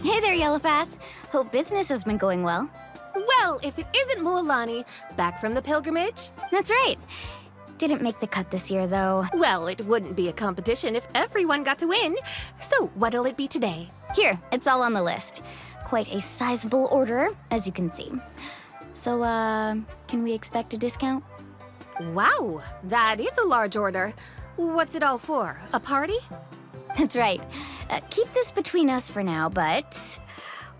Hey there, Yellowpath. Hope business has been going well. Well, if it isn't Mualani, back from the pilgrimage? That's right. Didn't make the cut this year, though. Well, it wouldn't be a competition if everyone got to win. So, what'll it be today? Here, it's all on the list. Quite a sizable order, as you can see. So, can we expect a discount? Wow, that is a large order. What's it all for? A party? That's right. Keep this between us for now, but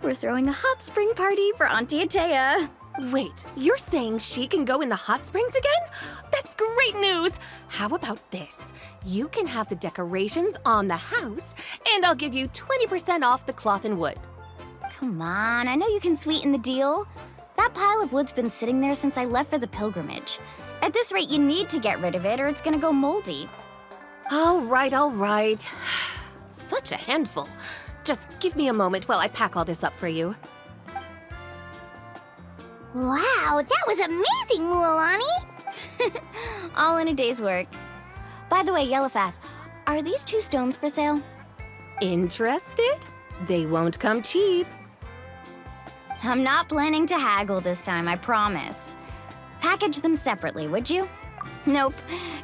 we're throwing a hot spring party for Auntie Atea. Wait, you're saying she can go in the hot springs again? That's great news! How about this? You can have the decorations on the house, and I'll give you 20% off the cloth and wood. Come on, I know you can sweeten the deal. That pile of wood's been sitting there since I left for the pilgrimage. At this rate, you need to get rid of it or it's gonna go moldy. All right. Such a handful. Just give me a moment while I pack all this up for you. Wow, that was amazing, Mualani! All in a day's work. By the way, Yellowpath, are these 2 stones for sale? Interested? They won't come cheap. I'm not planning to haggle this time, I promise. Package them separately, would you? Nope.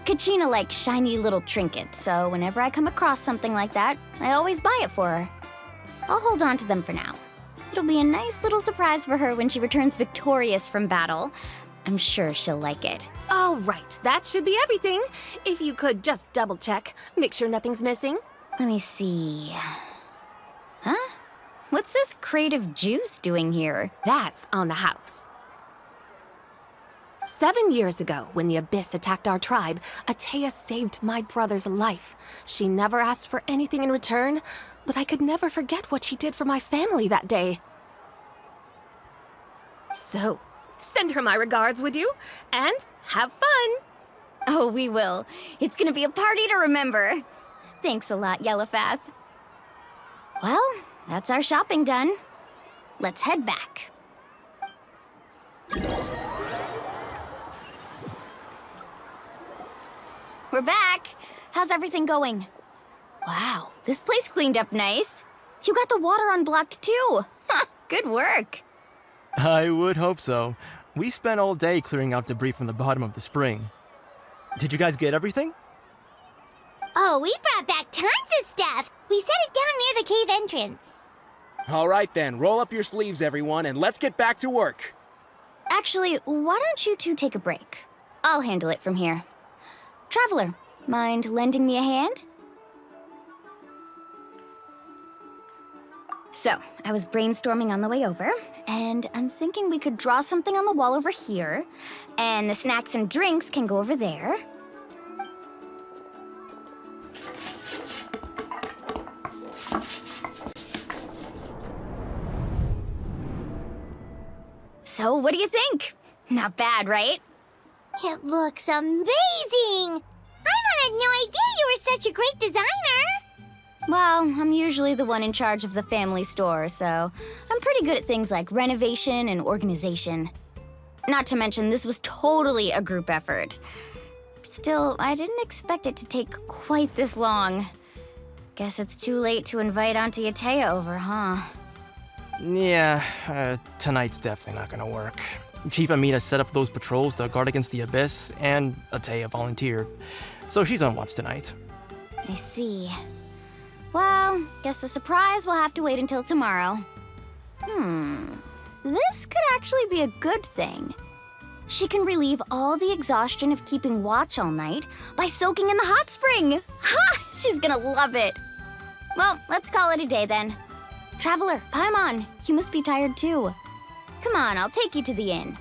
Kachina likes shiny little trinkets, so whenever I come across something like that, I always buy it for her. I'll hold on to them for now. It'll be a nice little surprise for her when she returns victorious from battle. I'm sure she'll like it. All right, that should be everything. If you could just double check, make sure nothing's missing. Let me see. Huh? What's this crate of juice doing here? That's on the house. 7 years ago, when the Abyss attacked our tribe, Atea saved my brother's life. She never asked for anything in return, but I could never forget what she did for my family that day. So, send her my regards, would you? And have fun! Oh, we will. It's gonna be a party to remember. Thanks a lot, Yellowpath. Well, that's our shopping done. Let's head back. We're back! How's everything going? Wow, this place cleaned up nice. You got the water unblocked too. Good work. I would hope so. We spent all day clearing out debris from the bottom of the spring. Did you guys get everything? Oh, we brought back tons of stuff! We set it down near the cave entrance. All right then, roll up your sleeves, everyone, and let's get back to work. Actually, why don't you 2 take a break? I'll handle it from here. Traveler, mind lending me a hand? So, I was brainstorming on the way over, and I'm thinking we could draw something on the wall over here, and the snacks and drinks can go over there. So, what do you think? Not bad, right? It looks amazing! I had no idea you were such a great designer! Well, I'm usually the one in charge of the family store, so I'm pretty good at things like renovation and organization. Not to mention, this was totally a group effort. Still, I didn't expect it to take quite this long. Guess it's too late to invite Auntie Atea over, huh? Yeah, tonight's definitely not gonna work. Chief Amina set up those patrols to guard against the Abyss, and Atea volunteered. so she's on watch tonight. I see. Well, guess the surprise will have to wait until tomorrow. This could actually be a good thing. She can relieve all the exhaustion of keeping watch all night by soaking in the hot spring. Ha! She's gonna love it. Well, let's call it a day then. Traveler, Paimon, you must be tired too. Come on, I'll take you to the inn.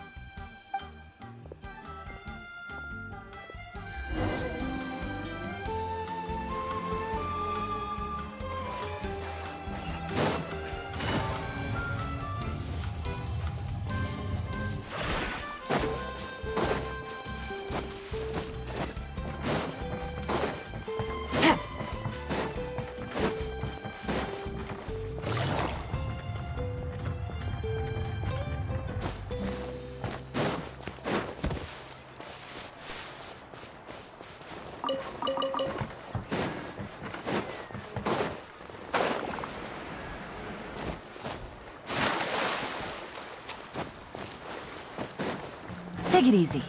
Take it easy.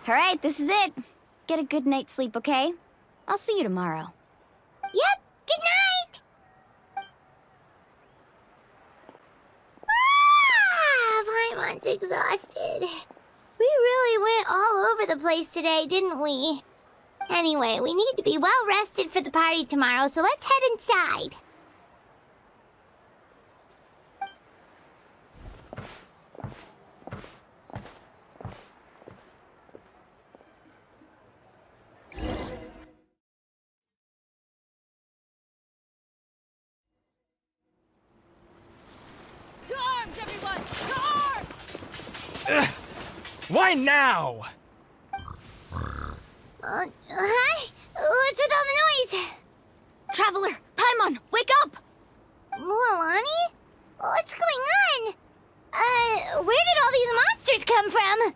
All right, this is it. Get a good night's sleep, okay? I'll see you tomorrow. Yep, good night! Paimon's exhausted. We really went all over the place today, didn't we? Anyway, we need to be well rested for the party tomorrow, so let's head inside. To arms, everyone! To arms! Why now? Huh? What's with all the noise? Traveler, Paimon, wake up! Mualani? What's going on? Where did all these monsters come from?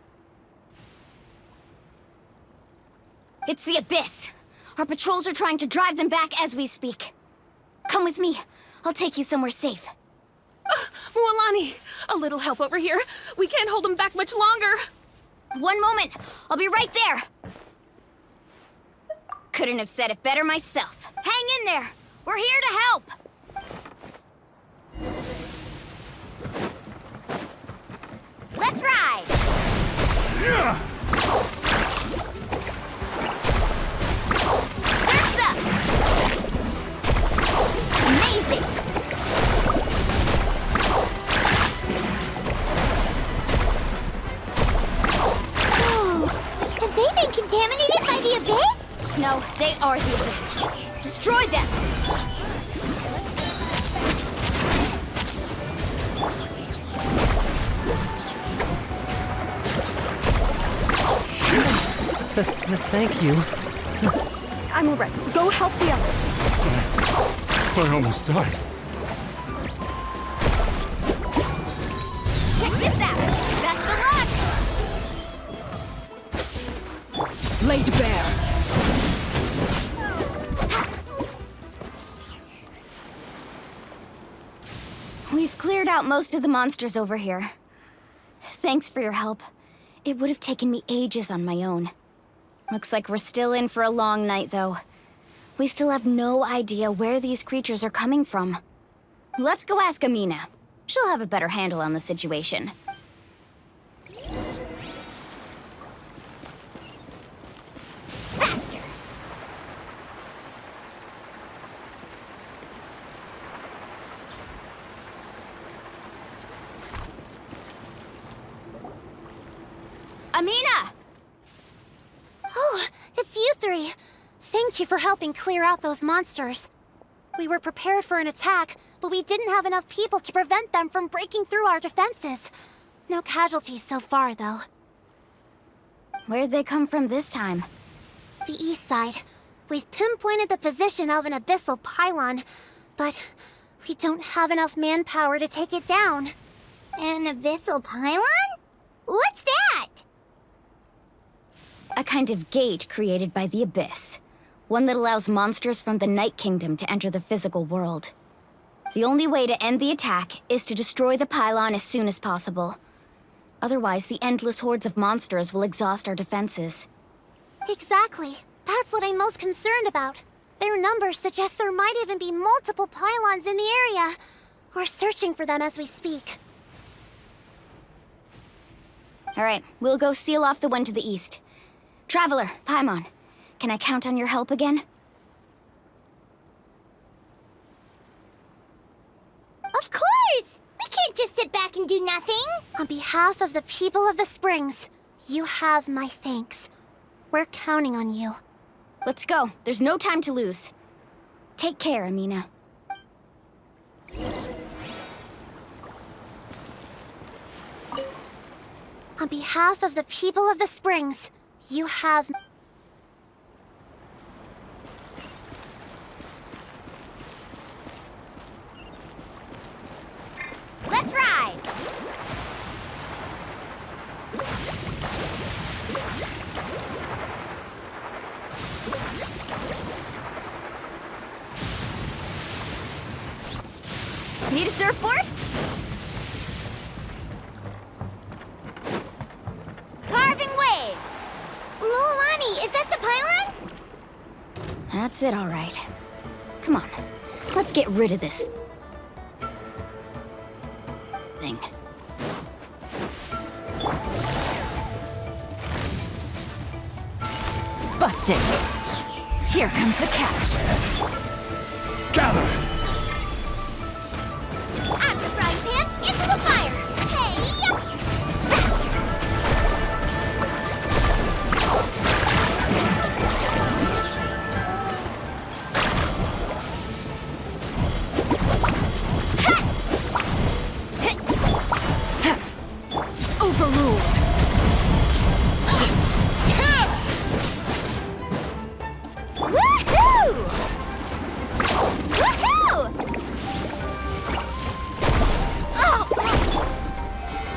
It's the Abyss. Our patrols are trying to drive them back as we speak. Come with me. I'll take you somewhere safe. Mualani, a little help over here. We can't hold them back much longer. One moment. I'll be right there. Couldn't have said it better myself. Hang in there. We're here to help. Let's ride. Surf's up. Amazing. Have they been contaminated by the Abyss? No, they are the Abyss. Destroy them! Thank you. I'm alright. Go help the others. I almost died. Check this out! Best of luck! Laid bare. We've cleared out most of the monsters over here. Thanks for your help. It would have taken me ages on my own. Looks like we're still in for a long night, though. We still have no idea where these creatures are coming from. Let's go ask Amina. She'll have a better handle on the situation. Faster! Amina! Oh, it's you three. Thank you for helping clear out those monsters. We were prepared for an attack, but we didn't have enough people to prevent them from breaking through our defenses. No casualties so far, though. Where'd they come from this time? The east side. We've pinpointed the position of an abyssal pylon, but we don't have enough manpower to take it down. An abyssal pylon? What's that? A kind of gate created by the Abyss. One that allows monsters from the Night Kingdom to enter the physical world. The only way to end the attack is to destroy the pylon as soon as possible. Otherwise, the endless hordes of monsters will exhaust our defenses. Exactly. That's what I'm most concerned about. Their numbers suggest there might even be multiple pylons in the area. We're searching for them as we speak. All right, we'll go seal off the one to the east. Traveler, Paimon, can I count on your help again? Of course! We can't just sit back and do nothing! On behalf of the people of the Springs, you have my thanks. We're counting on you. Let's go. There's no time to lose. Take care, Amina. On behalf of the people of the Springs, you have... Let's ride! Need a surfboard? Carving waves! Mualani, is that the pylon? That's it, all right. Come on, let's get rid of this thing. Busted. Here comes the catch. Gather! Out of the frying pan, into the fire! Hey, yup! Faster! Overruled. Woohoo! Woohoo! Oh!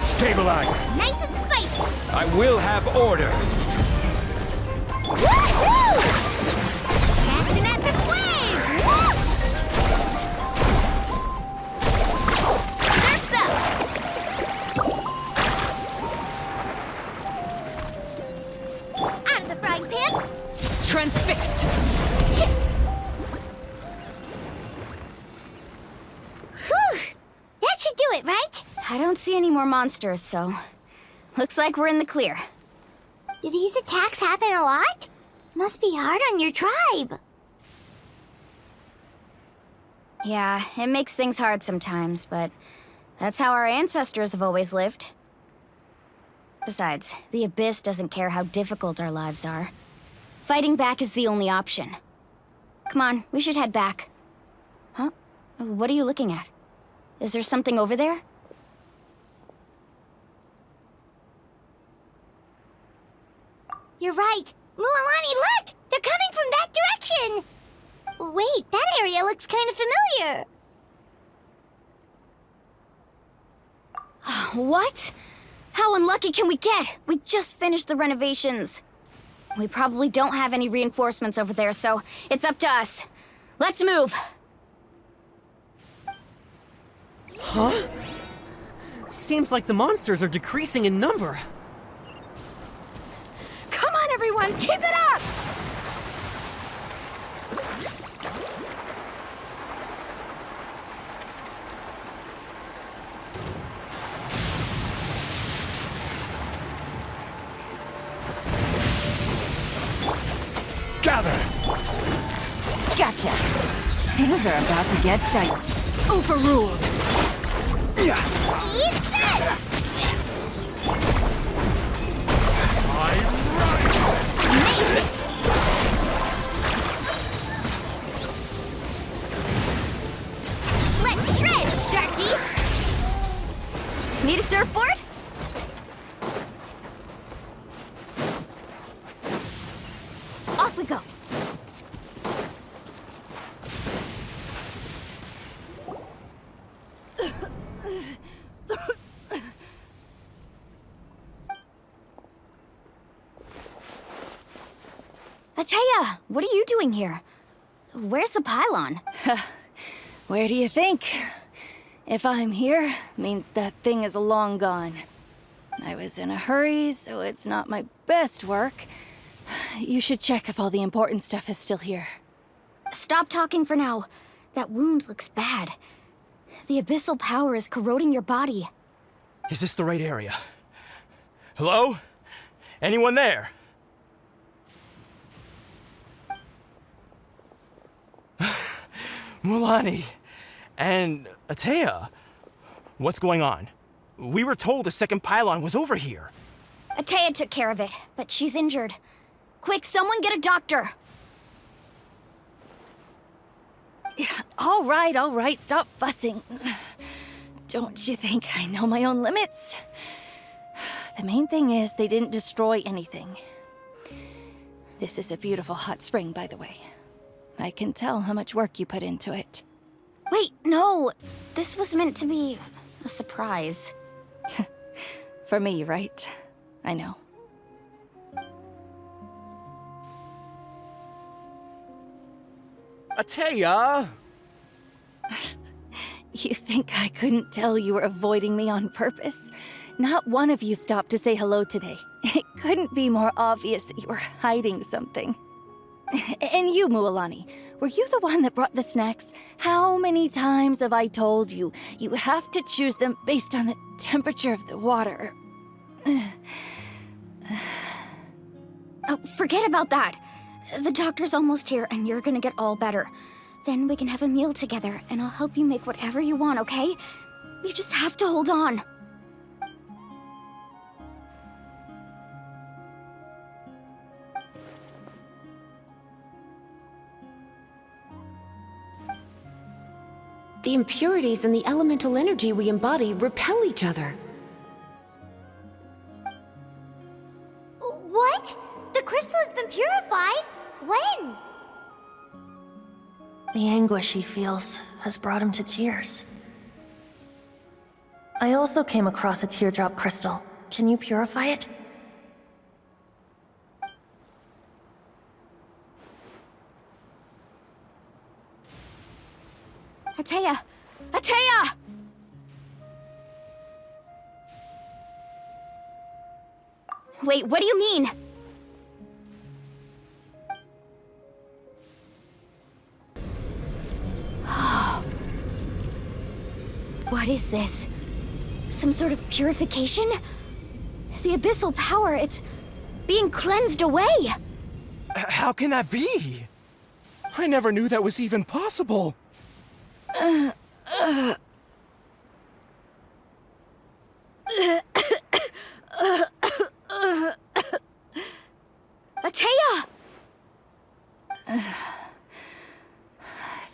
Stabilize! Nice and spicy! I will have order. Woohoo! Catching at the flame! Whoosh! Surf's up! Out of the frying pan! Transfixed. Whew! That should do it, right? I don't see any more monsters, so... Looks like we're in the clear. Do these attacks happen a lot? Must be hard on your tribe. Yeah, it makes things hard sometimes, but that's how our ancestors have always lived. Besides, the Abyss doesn't care how difficult our lives are. Fighting back is the only option. Come on, we should head back. Huh? What are you looking at? Is there something over there? You're right. Mualani, look! They're coming from that direction! Wait, that area looks kind of familiar. What? How unlucky can we get? We just finished the renovations. We probably don't have any reinforcements over there, so it's up to us. Let's move! Huh? Seems like the monsters are decreasing in number. Come on, everyone, keep it up! Gather! Gotcha. Things are about to get tight. Overruled. Eat this! Amazing! Let's shred, Sharky! Need a surfboard? Off we go. Ataya, what are you doing here? Where's the pylon? Where do you think? If I'm here, means that thing is long gone. I was in a hurry, so it's not my best work. You should check if all the important stuff is still here. Stop talking for now. That wound looks bad. The abyssal power is corroding your body. Is this the right area? Hello? Anyone there? Mualani and Atea. What's going on? We were told the second pylon was over here. Atea took care of it, but she's injured. Quick, someone get a doctor! All right, stop fussing. Don't you think I know my own limits? The main thing is they didn't destroy anything. This is a beautiful hot spring, by the way. I can tell how much work you put into it. Wait, no! This was meant to be a surprise. For me, right? I know. Atea! You think I couldn't tell you were avoiding me on purpose? Not one of you stopped to say hello today. It couldn't be more obvious that you were hiding something. And you, Mualani, were you the one that brought the snacks? How many times have I told you, you have to choose them based on the temperature of the water? Oh, forget about that. The doctor's almost here, and you're gonna get all better. Then we can have a meal together, and I'll help you make whatever you want, okay? You just have to hold on. The impurities and the elemental energy we embody repel each other. What? The crystal has been purified? When? The anguish he feels has brought him to tears. I also came across a teardrop crystal. Can you purify it? Atea! Atea! Wait, what do you mean? What is this? Some sort of purification? The abyssal power, it's being cleansed away! How can that be? I never knew that was even possible. Atea!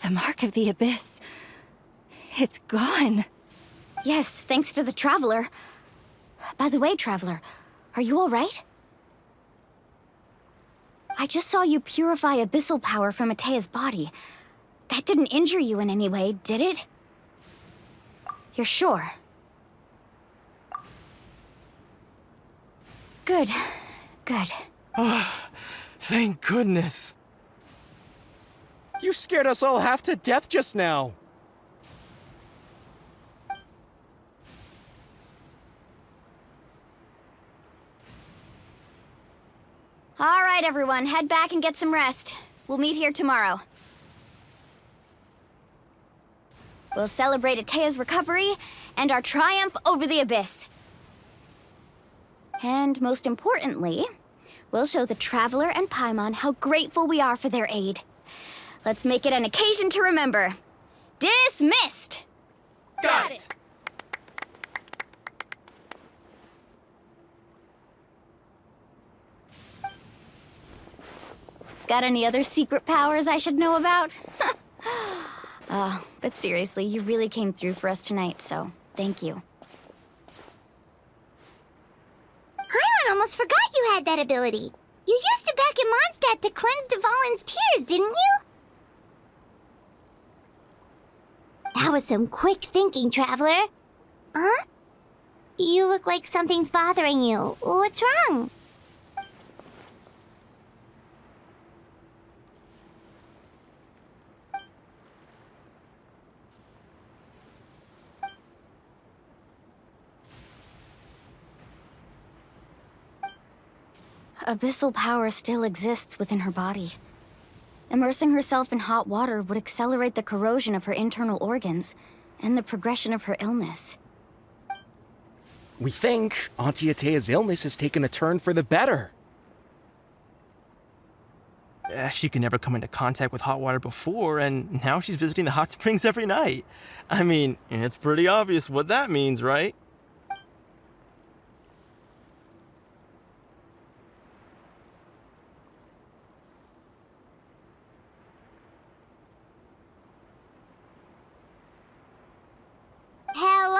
The mark of the abyss. It's gone. Yes, thanks to the Traveler. By the way, Traveler, are you all right? I just saw you purify abyssal power from Atea's body. That didn't injure you in any way, did it? You're sure? Good. Good. Thank goodness. You scared us all half to death just now. All right, everyone, head back and get some rest. We'll meet here tomorrow. We'll celebrate Atea's recovery and our triumph over the abyss. And most importantly, we'll show the Traveler and Paimon how grateful we are for their aid. Let's make it an occasion to remember. Dismissed! Got it! Got any other secret powers I should know about? But seriously, you really came through for us tonight, so thank you. Paimon almost forgot you had that ability. You used it back in Mondstadt to cleanse Dvalin's tears, didn't you? That was some quick thinking, Traveler. Huh? You look like something's bothering you. What's wrong? abyssal power still exists within her body. Immersing herself in hot water would accelerate the corrosion of her internal organs and the progression of her illness. We think Auntie Atea's illness has taken a turn for the better. She could never come into contact with hot water before, and now she's visiting the hot springs every night. I mean, it's pretty obvious what that means, right? Hello?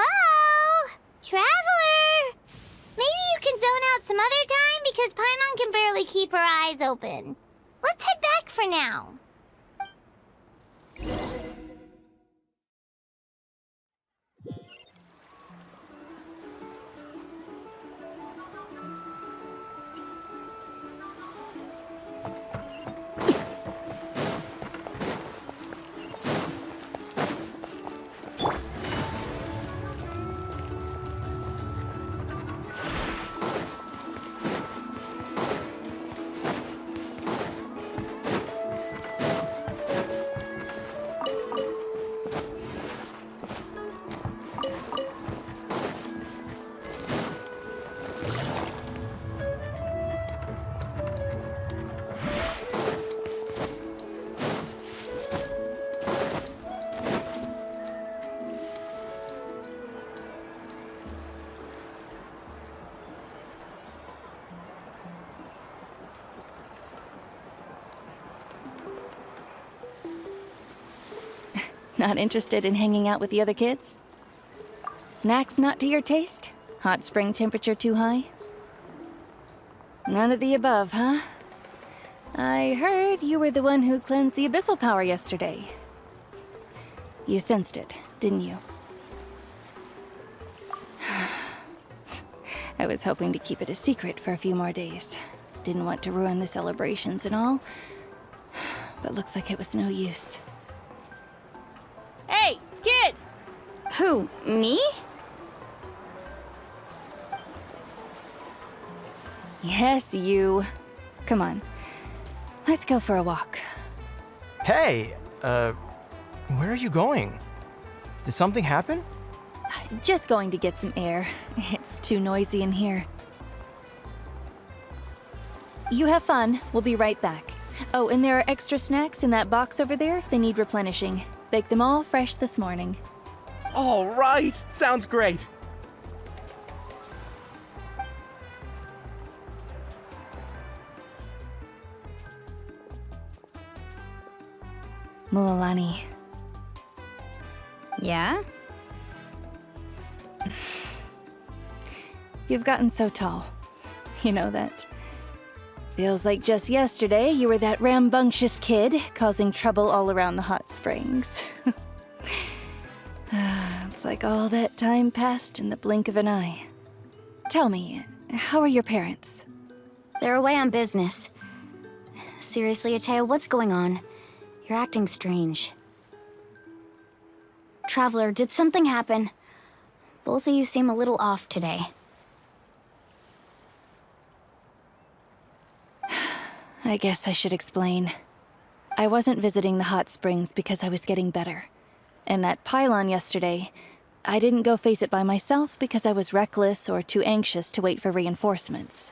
Traveler! Maybe you can zone out some other time because Paimon can barely keep her eyes open. Let's head back for now. Not interested in hanging out with the other kids? Snacks not to your taste? Hot spring temperature too high? None of the above, huh? I heard you were the one who cleansed the abyssal power yesterday. You sensed it, didn't you? I was hoping to keep it a secret for a few more days. Didn't want to ruin the celebrations and all. But looks like it was no use. Hey, kid! Who, me? Yes, you. Come on. Let's go for a walk. Hey, where are you going? Did something happen? Just going to get some air. It's too noisy in here. You have fun. We'll be right back. Oh, and there are extra snacks in that box over there if they need replenishing. Baked them all fresh this morning. All right, sounds great. Mualani. Yeah? You've gotten so tall. You know that. Feels like just yesterday you were that rambunctious kid causing trouble all around the hot springs. It's like all that time passed in the blink of an eye. Tell me, how are your parents? They're away on business. Seriously, Atea, what's going on? You're acting strange. Traveler, did something happen? Both of you seem a little off today. I guess I should explain. I wasn't visiting the hot springs because I was getting better. And that pylon yesterday, I didn't go face it by myself because I was reckless or too anxious to wait for reinforcements.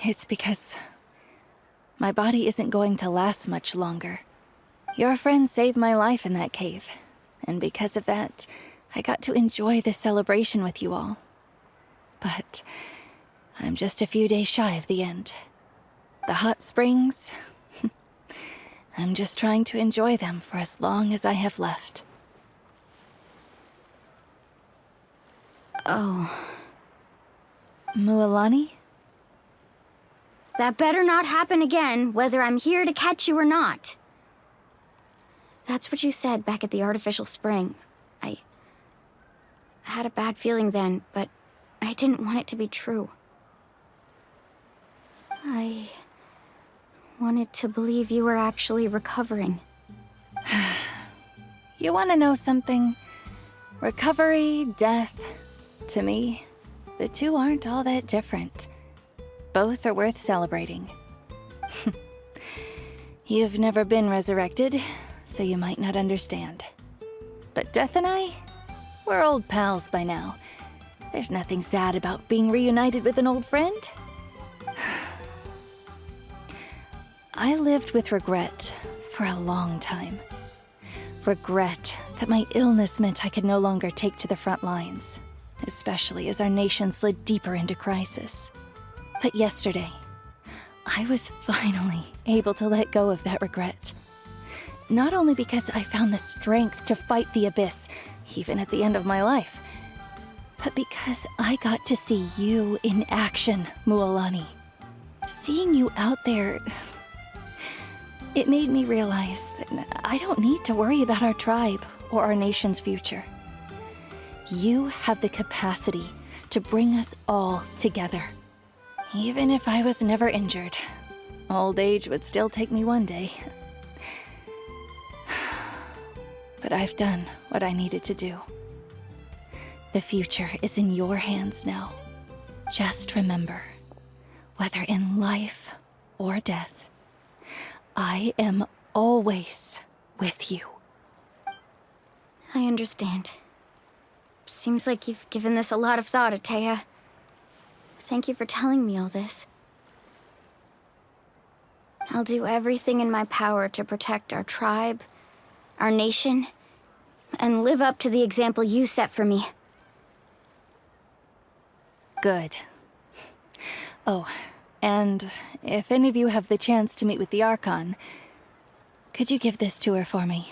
It's because my body isn't going to last much longer. Your friend saved my life in that cave, and because of that, I got to enjoy this celebration with you all. But I'm just a few days shy of the end. The hot springs, I'm just trying to enjoy them for as long as I have left. Oh. Mualani? That better not happen again, whether I'm here to catch you or not. That's what you said back at the artificial spring. I had a bad feeling then, but I didn't want it to be true. I wanted to believe you were actually recovering. You want to know something? Recovery, death, to me, the two aren't all that different. Both are worth celebrating. You've never been resurrected, so you might not understand. But Death and I, we're old pals by now. There's nothing sad about being reunited with an old friend. I lived with regret for a long time. Regret that my illness meant I could no longer take to the front lines, especially as our nation slid deeper into crisis. But yesterday, I was finally able to let go of that regret. Not only because I found the strength to fight the abyss, even at the end of my life, but because I got to see you in action, Mualani. Seeing you out there, it made me realize that I don't need to worry about our tribe or our nation's future. You have the capacity to bring us all together. Even if I was never injured, old age would still take me one day. But I've done what I needed to do. The future is in your hands now. Just remember, whether in life or death, I am always with you. I understand. Seems like you've given this a lot of thought, Atea. Thank you for telling me all this. I'll do everything in my power to protect our tribe, our nation, and live up to the example you set for me. Good. Oh, and if any of you have the chance to meet with the Archon, could you give this to her for me?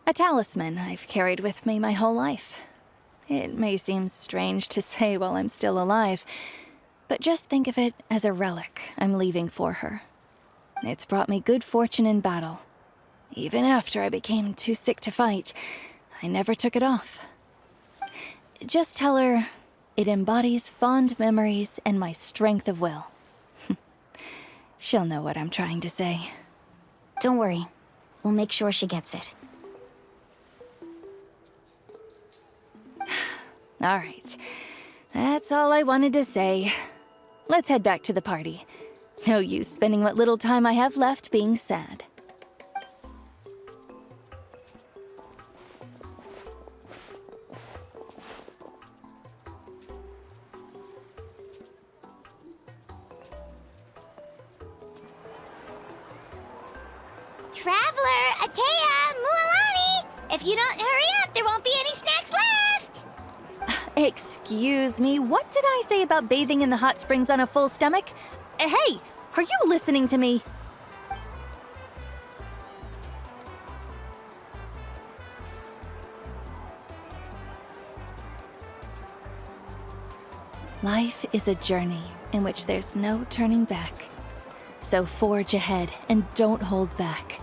A talisman I've carried with me my whole life. It may seem strange to say while I'm still alive, but just think of it as a relic I'm leaving for her. It's brought me good fortune in battle. Even after I became too sick to fight, I never took it off. Just tell her it embodies fond memories and my strength of will. She'll know what I'm trying to say. Don't worry. We'll make sure she gets it. All right. That's all I wanted to say. Let's head back to the party. No use spending what little time I have left being sad. Traveler, Atea, Mualani! If you don't hurry up, there won't be any snacks left! Excuse me, what did I say about bathing in the hot springs on a full stomach? Hey, are you listening to me? Life is a journey in which there's no turning back. So forge ahead and don't hold back.